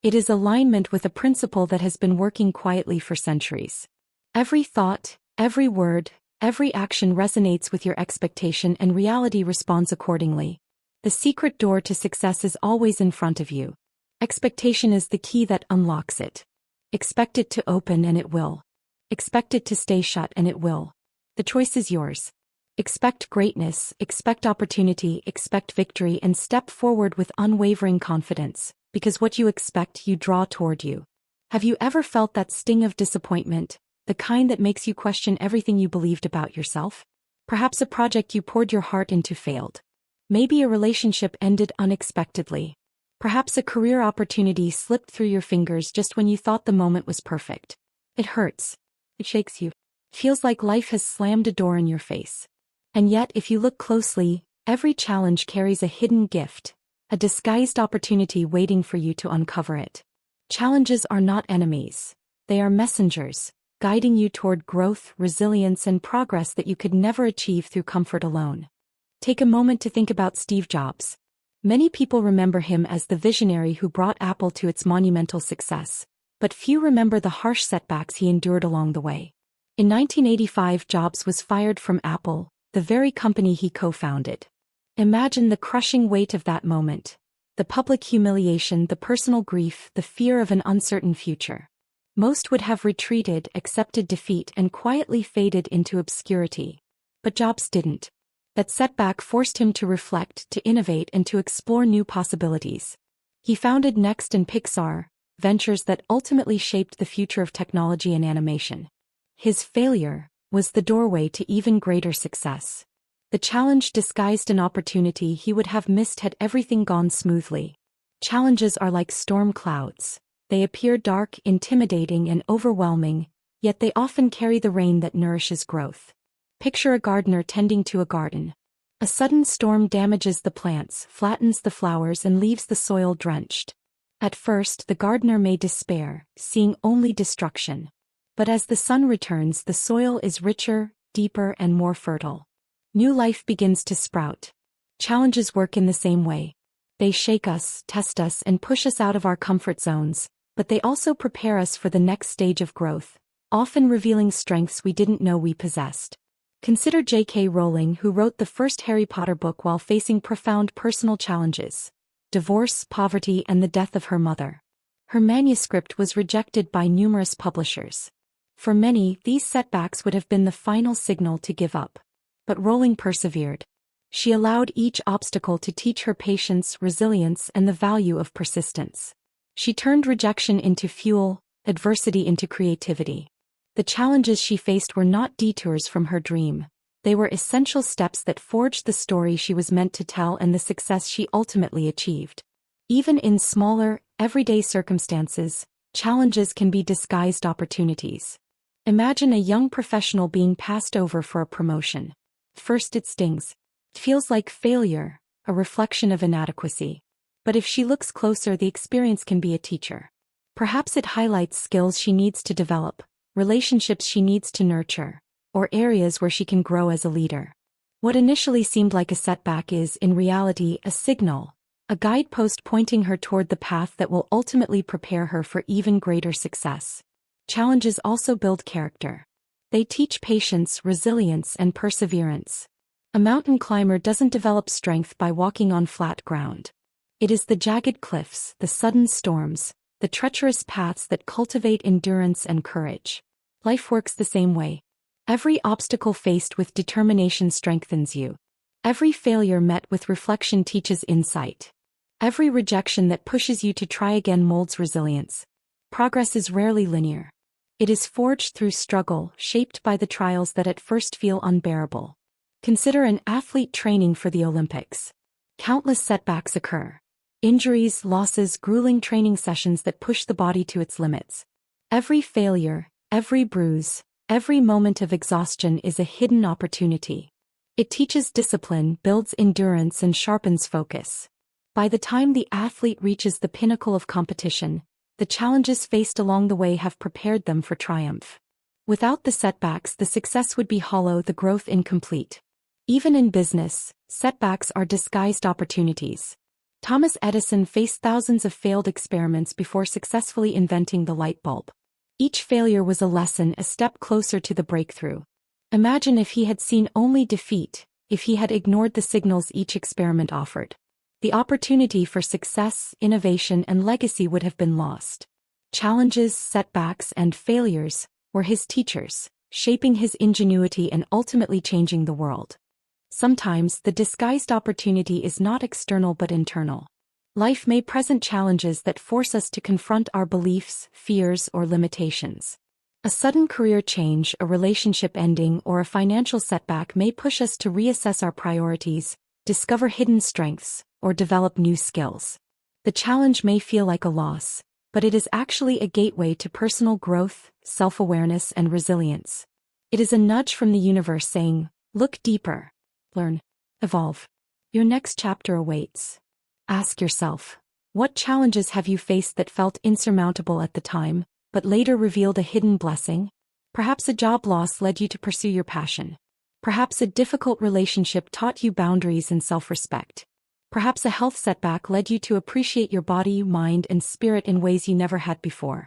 It is alignment with a principle that has been working quietly for centuries. Every thought, every word, every action resonates with your expectation, and reality responds accordingly. The secret door to success is always in front of you. Expectation is the key that unlocks it. Expect it to open and it will. Expect it to stay shut and it will. The choice is yours. Expect greatness, expect opportunity, expect victory, and step forward with unwavering confidence, because what you expect you draw toward you. Have you ever felt that sting of disappointment, the kind that makes you question everything you believed about yourself? Perhaps a project you poured your heart into failed. Maybe a relationship ended unexpectedly. Perhaps a career opportunity slipped through your fingers just when you thought the moment was perfect. It hurts. It shakes you. Feels like life has slammed a door in your face. And yet, if you look closely, every challenge carries a hidden gift, a disguised opportunity waiting for you to uncover it. Challenges are not enemies. They are messengers, guiding you toward growth, resilience, and progress that you could never achieve through comfort alone. Take a moment to think about Steve Jobs. Many people remember him as the visionary who brought Apple to its monumental success, but few remember the harsh setbacks he endured along the way. In 1985, Jobs was fired from Apple, the very company he co-founded. Imagine the crushing weight of that moment. The public humiliation, the personal grief, the fear of an uncertain future. Most would have retreated, accepted defeat, and quietly faded into obscurity. But Jobs didn't. That setback forced him to reflect, to innovate, and to explore new possibilities. He founded Next and Pixar, ventures that ultimately shaped the future of technology and animation. His failure was the doorway to even greater success. The challenge disguised an opportunity he would have missed had everything gone smoothly. Challenges are like storm clouds. They appear dark, intimidating, and overwhelming, yet they often carry the rain that nourishes growth. Picture a gardener tending to a garden. A sudden storm damages the plants, flattens the flowers, and leaves the soil drenched. At first, the gardener may despair, seeing only destruction. But as the sun returns, the soil is richer, deeper, and more fertile. New life begins to sprout. Challenges work in the same way. They shake us, test us, and push us out of our comfort zones, but they also prepare us for the next stage of growth, often revealing strengths we didn't know we possessed. Consider J.K. Rowling, who wrote the first Harry Potter book while facing profound personal challenges: divorce, poverty, and the death of her mother. Her manuscript was rejected by numerous publishers. For many, these setbacks would have been the final signal to give up. But Rowling persevered. She allowed each obstacle to teach her patience, resilience, and the value of persistence. She turned rejection into fuel, adversity into creativity. The challenges she faced were not detours from her dream. They were essential steps that forged the story she was meant to tell and the success she ultimately achieved. Even in smaller, everyday circumstances, challenges can be disguised opportunities. Imagine a young professional being passed over for a promotion. First it stings. It feels like failure, a reflection of inadequacy. But if she looks closer, the experience can be a teacher. Perhaps it highlights skills she needs to develop, relationships she needs to nurture, or areas where she can grow as a leader. What initially seemed like a setback is, in reality, a signal, a guidepost pointing her toward the path that will ultimately prepare her for even greater success. Challenges also build character. They teach patience, resilience, and perseverance. A mountain climber doesn't develop strength by walking on flat ground. It is the jagged cliffs, the sudden storms, the treacherous paths that cultivate endurance and courage. Life works the same way. Every obstacle faced with determination strengthens you. Every failure met with reflection teaches insight. Every rejection that pushes you to try again molds resilience. Progress is rarely linear. It is forged through struggle, shaped by the trials that at first feel unbearable. Consider an athlete training for the Olympics. Countless setbacks occur. Injuries, losses, grueling training sessions that push the body to its limits. Every failure, every bruise, every moment of exhaustion is a hidden opportunity. It teaches discipline, builds endurance, and sharpens focus. By the time the athlete reaches the pinnacle of competition, the challenges faced along the way have prepared them for triumph. Without the setbacks, the success would be hollow, the growth incomplete. Even in business, setbacks are disguised opportunities. Thomas Edison faced thousands of failed experiments before successfully inventing the light bulb. Each failure was a lesson, a step closer to the breakthrough. Imagine if he had seen only defeat, if he had ignored the signals each experiment offered. The opportunity for success, innovation, and legacy would have been lost. Challenges, setbacks, and failures were his teachers, shaping his ingenuity and ultimately changing the world. Sometimes, the disguised opportunity is not external but internal. Life may present challenges that force us to confront our beliefs, fears, or limitations. A sudden career change, a relationship ending, or a financial setback may push us to reassess our priorities, discover hidden strengths, or develop new skills. The challenge may feel like a loss, but it is actually a gateway to personal growth, self-awareness, and resilience. It is a nudge from the universe saying, look deeper, learn, evolve. Your next chapter awaits. Ask yourself, what challenges have you faced that felt insurmountable at the time, but later revealed a hidden blessing? Perhaps a job loss led you to pursue your passion. Perhaps a difficult relationship taught you boundaries and self-respect. Perhaps a health setback led you to appreciate your body, mind, and spirit in ways you never had before.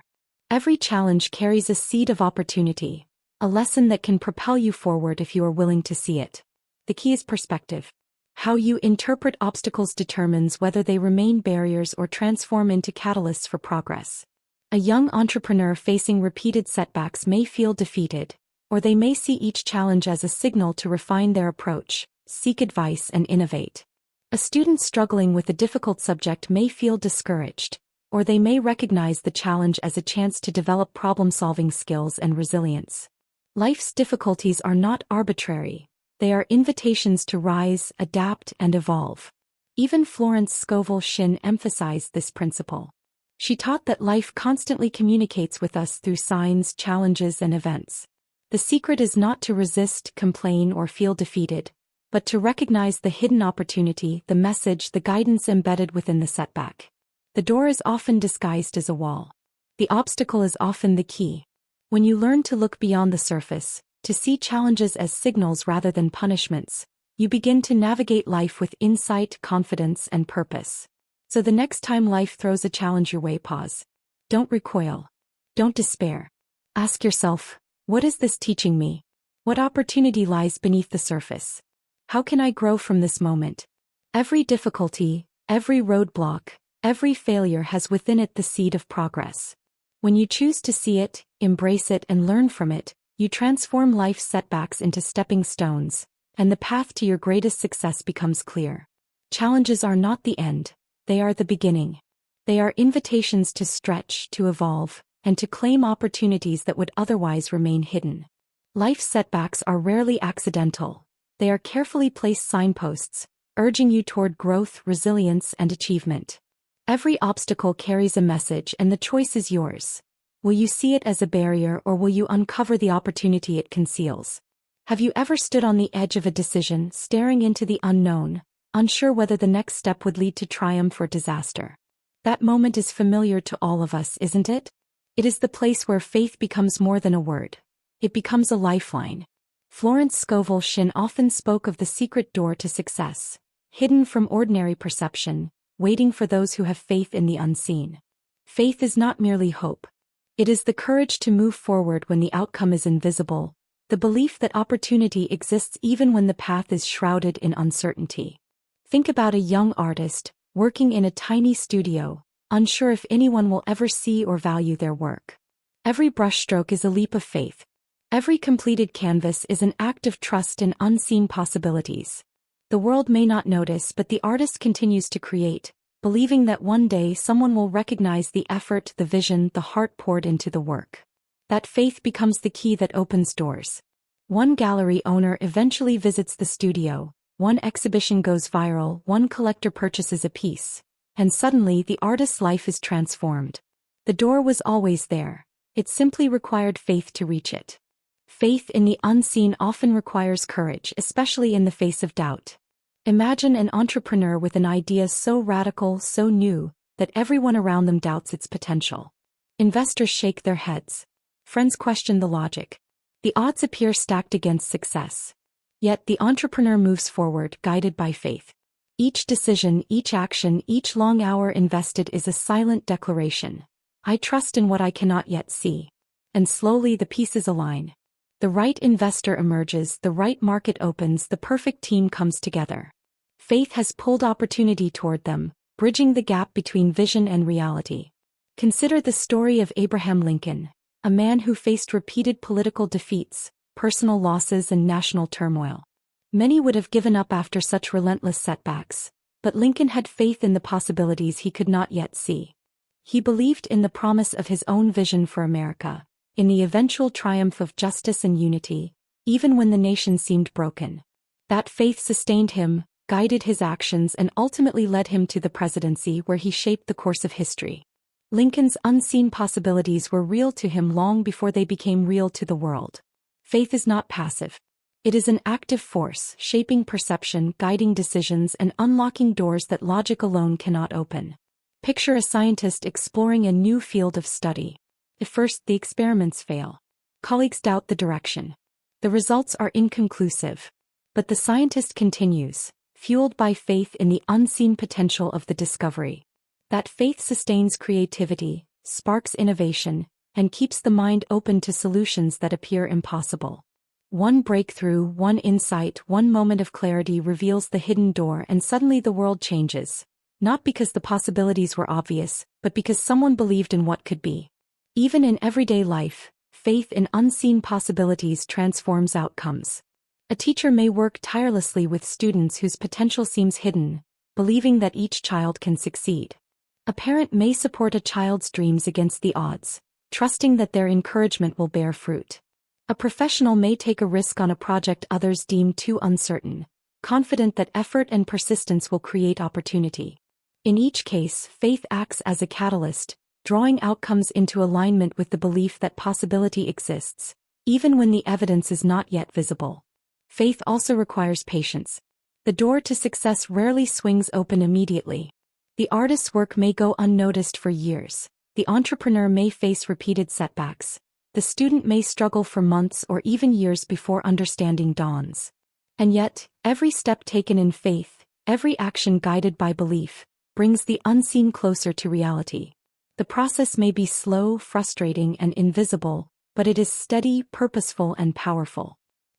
Every challenge carries a seed of opportunity, a lesson that can propel you forward if you are willing to see it. The key is perspective. How you interpret obstacles determines whether they remain barriers or transform into catalysts for progress. A young entrepreneur facing repeated setbacks may feel defeated, or they may see each challenge as a signal to refine their approach, seek advice, and innovate. A student struggling with a difficult subject may feel discouraged, or they may recognize the challenge as a chance to develop problem-solving skills and resilience. Life's difficulties are not arbitrary. They are invitations to rise, adapt, and evolve. Even Florence Scovel emphasized this principle. She taught that life constantly communicates with us through signs, challenges, and events. The secret is not to resist, complain, or feel defeated, but to recognize the hidden opportunity, the message, the guidance embedded within the setback. The door is often disguised as a wall. The obstacle is often the key. When you learn to look beyond the surface, to see challenges as signals rather than punishments, you begin to navigate life with insight, confidence, and purpose. So the next time life throws a challenge your way, pause. Don't recoil. Don't despair. Ask yourself, what is this teaching me? What opportunity lies beneath the surface? How can I grow from this moment? Every difficulty, every roadblock, every failure has within it the seed of progress. When you choose to see it, embrace it, and learn from it, you transform life's setbacks into stepping stones, and the path to your greatest success becomes clear. Challenges are not the end, they are the beginning. They are invitations to stretch, to evolve, and to claim opportunities that would otherwise remain hidden. Life's setbacks are rarely accidental. They are carefully placed signposts, urging you toward growth, resilience, and achievement. Every obstacle carries a message, and the choice is yours. Will you see it as a barrier, or will you uncover the opportunity it conceals? Have you ever stood on the edge of a decision, staring into the unknown, unsure whether the next step would lead to triumph or disaster? That moment is familiar to all of us, isn't it? It is the place where faith becomes more than a word. It becomes a lifeline. Florence Scovel often spoke of the secret door to success, hidden from ordinary perception, waiting for those who have faith in the unseen. Faith is not merely hope. It is the courage to move forward when the outcome is invisible, the belief that opportunity exists even when the path is shrouded in uncertainty. Think about a young artist, working in a tiny studio, unsure if anyone will ever see or value their work. Every brushstroke is a leap of faith. Every completed canvas is an act of trust in unseen possibilities. The world may not notice, but the artist continues to create, believing that one day someone will recognize the effort, the vision, the heart poured into the work. That faith becomes the key that opens doors. One gallery owner eventually visits the studio, one exhibition goes viral, one collector purchases a piece, and suddenly the artist's life is transformed. The door was always there. It simply required faith to reach it. Faith in the unseen often requires courage, especially in the face of doubt. Imagine an entrepreneur with an idea so radical, so new, that everyone around them doubts its potential. Investors shake their heads. Friends question the logic. The odds appear stacked against success. Yet the entrepreneur moves forward, guided by faith. Each decision, each action, each long hour invested is a silent declaration. I trust in what I cannot yet see. And slowly the pieces align. The right investor emerges, the right market opens, the perfect team comes together. Faith has pulled opportunity toward them, bridging the gap between vision and reality. Consider the story of Abraham Lincoln, a man who faced repeated political defeats, personal losses, and national turmoil. Many would have given up after such relentless setbacks, but Lincoln had faith in the possibilities he could not yet see. He believed in the promise of his own vision for America, in the eventual triumph of justice and unity, even when the nation seemed broken. That faith sustained him, guided his actions, and ultimately led him to the presidency where he shaped the course of history. Lincoln's unseen possibilities were real to him long before they became real to the world. Faith is not passive. It is an active force, shaping perception, guiding decisions, and unlocking doors that logic alone cannot open. Picture a scientist exploring a new field of study. At first, the experiments fail. Colleagues doubt the direction. The results are inconclusive. But the scientist continues, fueled by faith in the unseen potential of the discovery. That faith sustains creativity, sparks innovation, and keeps the mind open to solutions that appear impossible. One breakthrough, one insight, one moment of clarity reveals the hidden door, and suddenly the world changes. Not because the possibilities were obvious, but because someone believed in what could be. Even in everyday life, faith in unseen possibilities transforms outcomes. A teacher may work tirelessly with students whose potential seems hidden, believing that each child can succeed. A parent may support a child's dreams against the odds, trusting that their encouragement will bear fruit. A professional may take a risk on a project others deem too uncertain, confident that effort and persistence will create opportunity. In each case, faith acts as a catalyst, drawing outcomes into alignment with the belief that possibility exists, even when the evidence is not yet visible. Faith also requires patience. The door to success rarely swings open immediately. The artist's work may go unnoticed for years. The entrepreneur may face repeated setbacks. The student may struggle for months or even years before understanding dawns. And yet, every step taken in faith, every action guided by belief, brings the unseen closer to reality. The process may be slow, frustrating, and invisible, but it is steady, purposeful, and powerful.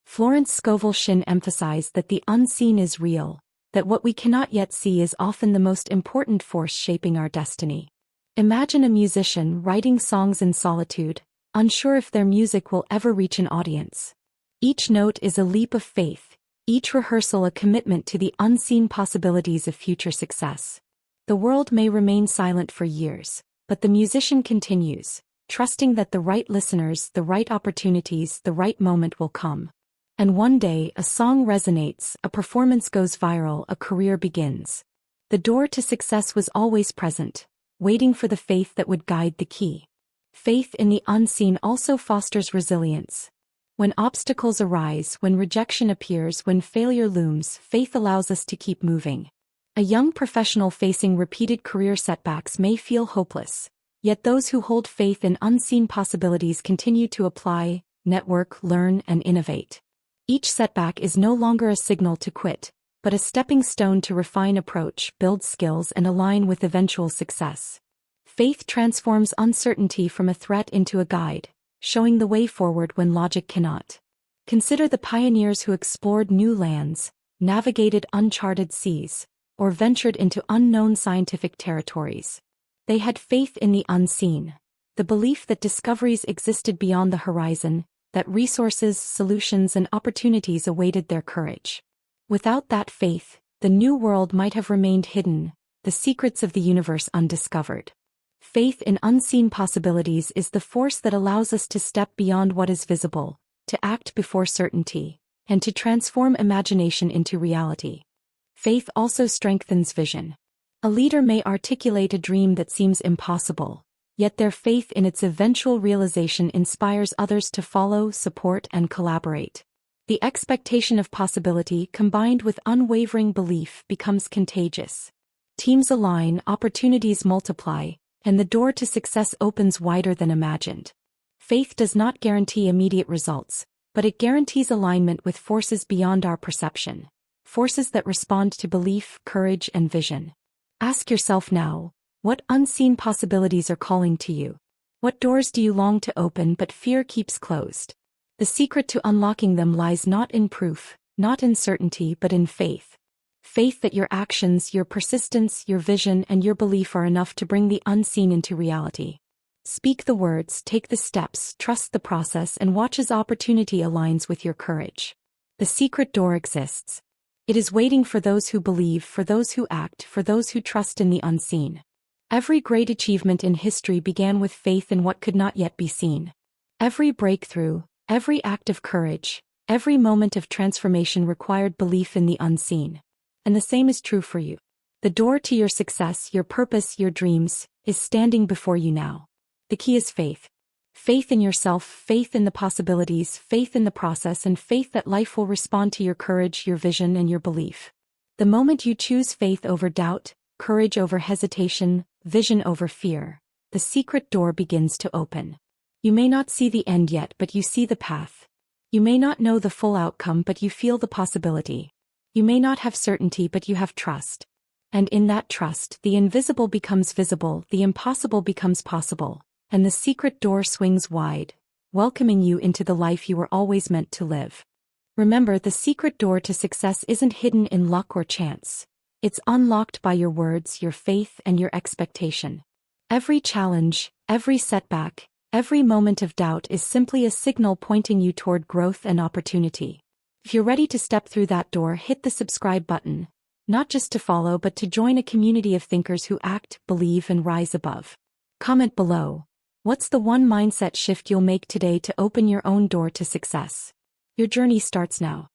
Florence Scovel emphasized that the unseen is real, that what we cannot yet see is often the most important force shaping our destiny. Imagine a musician writing songs in solitude, unsure if their music will ever reach an audience. Each note is a leap of faith, each rehearsal a commitment to the unseen possibilities of future success. The world may remain silent for years, but the musician continues, trusting that the right listeners, the right opportunities, the right moment will come. And one day, a song resonates, a performance goes viral, a career begins. The door to success was always present, waiting for the faith that would guide the key. Faith in the unseen also fosters resilience. When obstacles arise, when rejection appears, when failure looms, faith allows us to keep moving. A young professional facing repeated career setbacks may feel hopeless, yet those who hold faith in unseen possibilities continue to apply, network, learn, and innovate. Each setback is no longer a signal to quit, but a stepping stone to refine approach, build skills, and align with eventual success. Faith transforms uncertainty from a threat into a guide, showing the way forward when logic cannot. Consider the pioneers who explored new lands, navigated uncharted seas, or ventured into unknown scientific territories. They had faith in the unseen, the belief that discoveries existed beyond the horizon, that resources, solutions, and opportunities awaited their courage. Without that faith, the new world might have remained hidden, the secrets of the universe undiscovered. Faith in unseen possibilities is the force that allows us to step beyond what is visible, to act before certainty, and to transform imagination into reality. Faith also strengthens vision. A leader may articulate a dream that seems impossible, yet their faith in its eventual realization inspires others to follow, support, and collaborate. The expectation of possibility combined with unwavering belief becomes contagious. Teams align, opportunities multiply, and the door to success opens wider than imagined. Faith does not guarantee immediate results, but it guarantees alignment with forces beyond our perception, forces that respond to belief, courage, and vision. Ask yourself now, what unseen possibilities are calling to you? What doors do you long to open but fear keeps closed? The secret to unlocking them lies not in proof, not in certainty, but in faith. Faith that your actions, your persistence, your vision, and your belief are enough to bring the unseen into reality. Speak the words, take the steps, trust the process, and watch as opportunity aligns with your courage. The secret door exists. It is waiting for those who believe, for those who act, for those who trust in the unseen. Every great achievement in history began with faith in what could not yet be seen. Every breakthrough, every act of courage, every moment of transformation required belief in the unseen. And the same is true for you. The door to your success, your purpose, your dreams, is standing before you now. The key is faith. Faith in yourself, faith in the possibilities, faith in the process, and faith that life will respond to your courage, your vision, and your belief. The moment you choose faith over doubt, courage over hesitation, vision over fear, the secret door begins to open. You may not see the end yet, but you see the path. You may not know the full outcome, but you feel the possibility. You may not have certainty, but you have trust. And in that trust, the invisible becomes visible, the impossible becomes possible, and the secret door swings wide, welcoming you into the life you were always meant to live. Remember, the secret door to success isn't hidden in luck or chance. It's unlocked by your words, your faith, and your expectation. Every challenge, every setback, every moment of doubt is simply a signal pointing you toward growth and opportunity. If you're ready to step through that door, hit the subscribe button, not just to follow but to join a community of thinkers who act, believe, and rise above. Comment below, what's the one mindset shift you'll make today to open your own door to success? Your journey starts now.